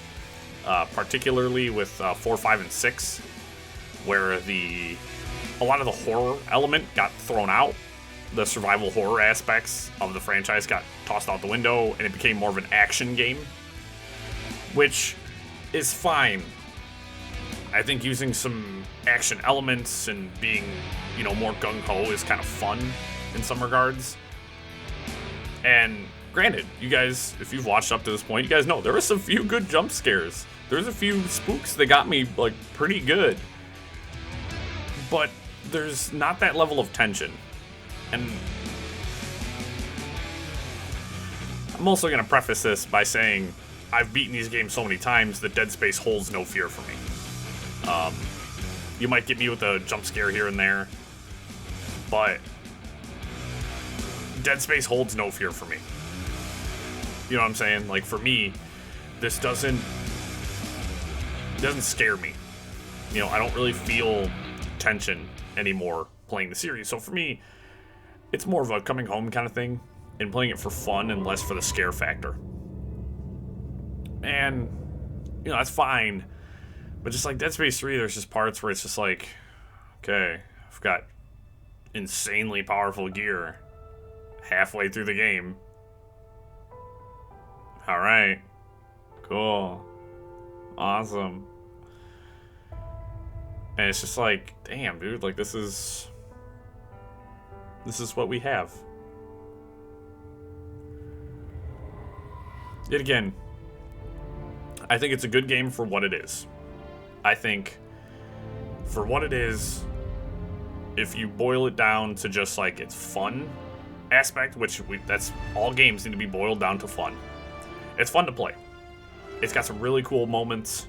particularly with 4, 5, and 6, where a lot of the horror element got thrown out. The survival horror aspects of the franchise got tossed out the window, and it became more of an action game, which is fine. I think using some action elements and being, more gung-ho is kind of fun in some regards. And granted, you guys, if you've watched up to this point, you guys know there were some few good jump scares. There's a few spooks that got me, like, pretty good. But there's not that level of tension. And I'm also going to preface this by saying I've beaten these games so many times that Dead Space holds no fear for me. You might get me with a jump scare here and there, but Dead Space holds no fear for me. You know what I'm saying? Like, for me, this doesn't scare me. I don't really feel tension anymore playing the series. So for me, it's more of a coming home kind of thing and playing it for fun and less for the scare factor. And, that's fine. But just like Dead Space 3, there's just parts where it's just like, okay, I've got insanely powerful gear halfway through the game. Alright. Cool. Awesome. And it's just like, damn, dude, like, this is what we have. Yet again, I think it's a good game for what it is. I think for what it is, if you boil it down to just like its fun aspect, that's all games need to be boiled down to fun. It's fun to play. It's got some really cool moments.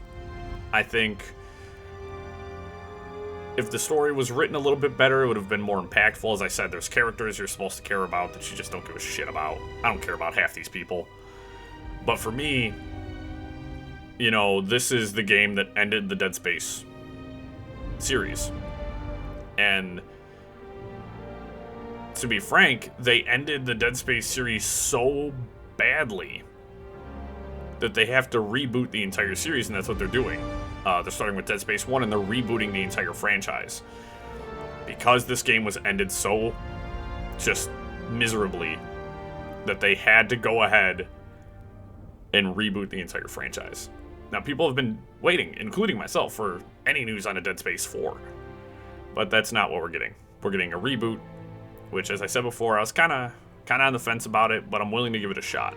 I think if the story was written a little bit better, it would have been more impactful. As I said, there's characters you're supposed to care about that you just don't give a shit about. I don't care about half these people. But for me, this is the game that ended the Dead Space series. And to be frank, they ended the Dead Space series so badly that they have to reboot the entire series, and that's what they're doing. They're starting with Dead Space 1, and they're rebooting the entire franchise. Because this game was ended so just miserably that they had to go ahead and reboot the entire franchise. Now, people have been waiting, including myself, for any news on a Dead Space 4. But that's not what we're getting. We're getting a reboot, which, as I said before, I was kind of on the fence about it, but I'm willing to give it a shot.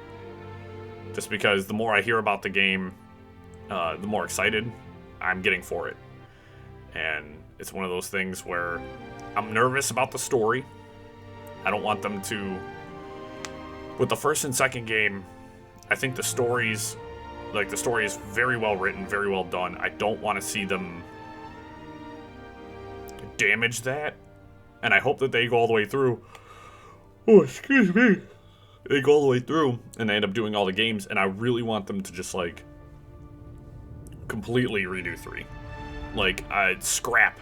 Just because the more I hear about the game, the more excited I'm getting for it. And it's one of those things where I'm nervous about the story. I don't want them to... With the first and second game, I think the story is very well written, very well done. I don't want to see them damage that. And I hope that they go all the way through. Oh, excuse me. They go all the way through, and they end up doing all the games, and I really want them to just, like, completely redo 3. Like, I'd scrap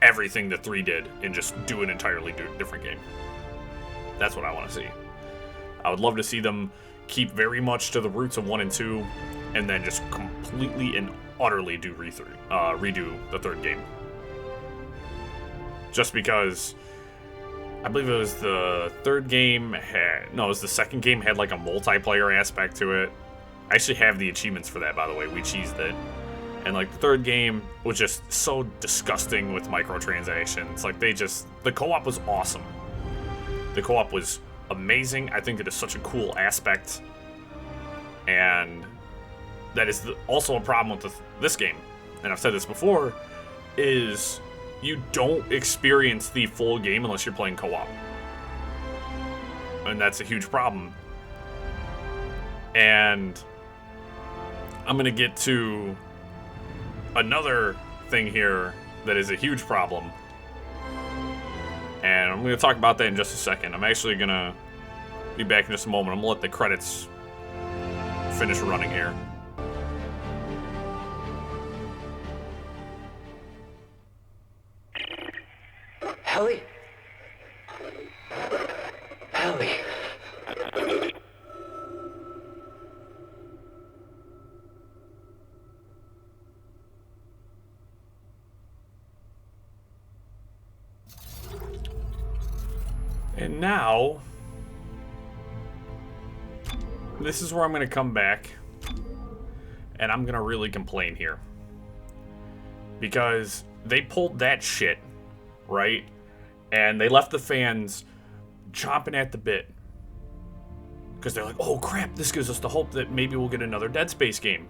everything that 3 did and just do an entirely different game. That's what I want to see. I would love to see them keep very much to the roots of 1 and 2, and then just completely and utterly do redo the third game. Just because... I believe it was the third game it was the second game had like a multiplayer aspect to it. I actually have the achievements for that, by the way. We cheesed it. And like the third game was just so disgusting with microtransactions. Like the co-op was awesome. The co-op was amazing. I think it is such a cool aspect. And that is also a problem with this game. And I've said this before, is... you don't experience the full game unless you're playing co-op. And that's a huge problem. And I'm going to get to another thing here that is a huge problem. And I'm going to talk about that in just a second. I'm actually going to be back in just a moment. I'm going to let the credits finish running here. Ellie? Ellie? And now, this is where I'm going to come back, and I'm going to really complain here. Because they pulled that shit, right? And they left the fans chomping at the bit. Because they're like, oh crap, this gives us the hope that maybe we'll get another Dead Space game.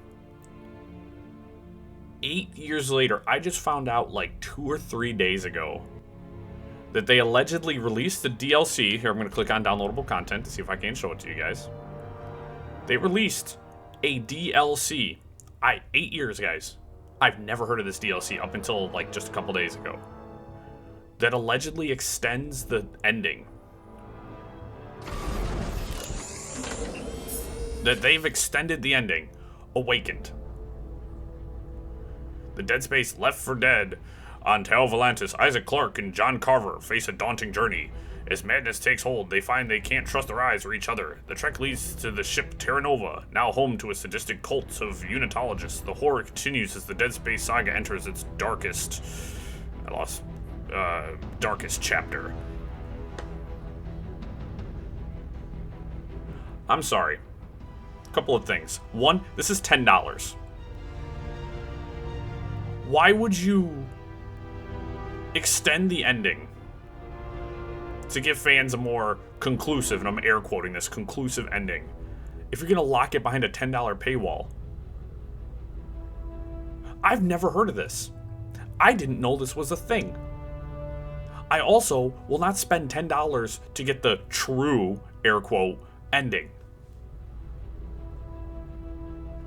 8 years later, I just found out like 2 or 3 days ago that they allegedly released the DLC. Here, I'm going to click on downloadable content to see if I can show it to you guys. They released a DLC. 8 years, guys. I've never heard of this DLC up until like just a couple days ago. That allegedly extends the ending. That they've extended the ending. Awakened. The Dead Space Left 4 Dead on Tal Volantis, Isaac Clarke, and John Carver face a daunting journey. As madness takes hold, they find they can't trust their eyes or each other. The trek leads to the ship Terra Nova, now home to a sadistic cult of unitologists. The horror continues as the Dead Space saga enters its darkest chapter. I'm sorry. A couple of things. One, this is $10. Why would you extend the ending to give fans a more conclusive, and I'm air quoting this, conclusive ending, if you're going to lock it behind a $10 paywall? I've never heard of this. I didn't know this was a thing. I also will not spend $10 to get the true, air quote, ending.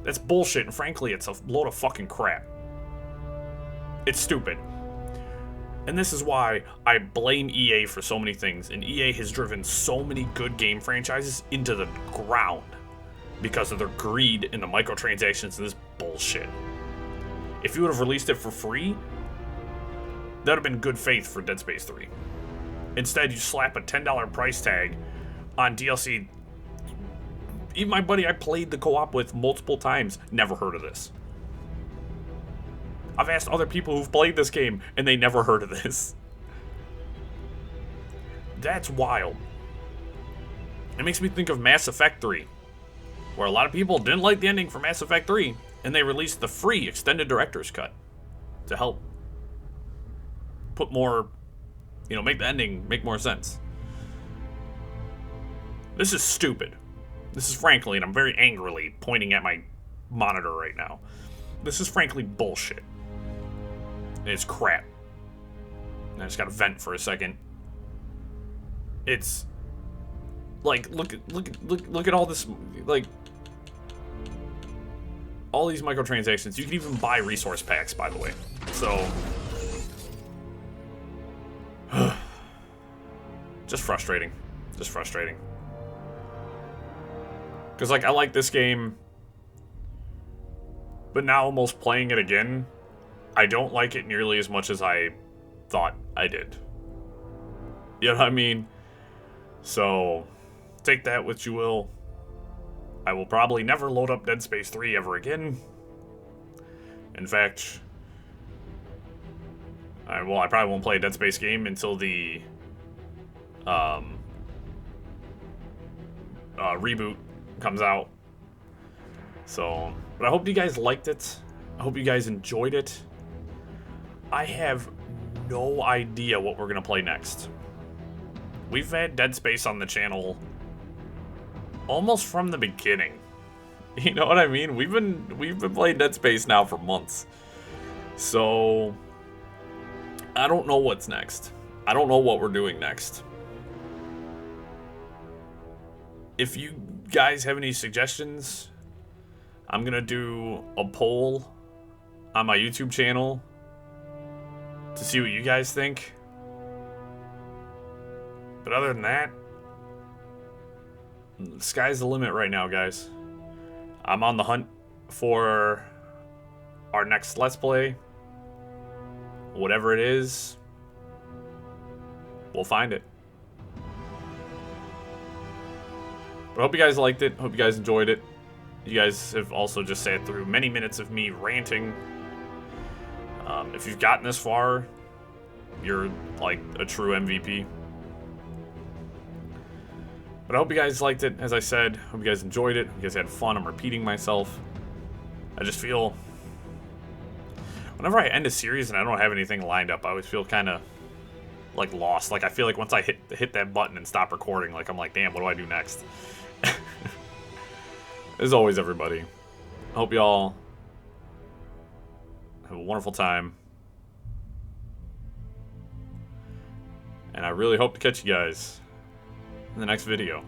That's bullshit, and frankly, it's a load of fucking crap. It's stupid. And this is why I blame EA for so many things, and EA has driven so many good game franchises into the ground because of their greed in the microtransactions and this bullshit. If you would have released it for free, that would have been good faith for Dead Space 3. Instead, you slap a $10 price tag on DLC Even my buddy I played the co-op with multiple times, never heard of this. I've asked other people who've played this game, and they never heard of this. That's wild. It makes me think of Mass Effect 3, where a lot of people didn't like the ending for Mass Effect 3, and they released the free extended director's cut to help put more, you know, make the ending make more sense. This is stupid. This is frankly, and I'm very angrily pointing at my monitor right now. This is frankly bullshit. It's crap. And I just gotta vent for a second. It's like look at all this, like all these microtransactions. You can even buy resource packs, by the way. So just frustrating. Just frustrating. Because, like, I like this game, but now almost playing it again, I don't like it nearly as much as I thought I did. You know what I mean? So, take that which you will. I will probably never load up Dead Space 3 ever again. In fact, I probably won't play a Dead Space game until the reboot comes out. So, but I hope you guys liked it. I hope you guys enjoyed it. I have no idea what we're gonna play next. We've had Dead Space on the channel almost from the beginning. You know what I mean? We've been playing Dead Space now for months. So I don't know what's next. I don't know what we're doing next. If you guys have any suggestions, I'm gonna do a poll on my YouTube channel to see what you guys think. But other than that, the sky's the limit right now, guys. I'm on the hunt for our next Let's Play. Whatever it is, we'll find it. But I hope you guys liked it. Hope you guys enjoyed it. You guys have also just sat through many minutes of me ranting. If you've gotten this far, you're like a true MVP. But I hope you guys liked it. As I said, hope you guys enjoyed it. Hope you guys had fun. I'm repeating myself. I just feel, whenever I end a series and I don't have anything lined up, I always feel kind of like lost. Like I feel like once I hit that button and stop recording, like I'm like, damn, what do I do next? As always, everybody, I hope y'all have a wonderful time. And I really hope to catch you guys in the next video.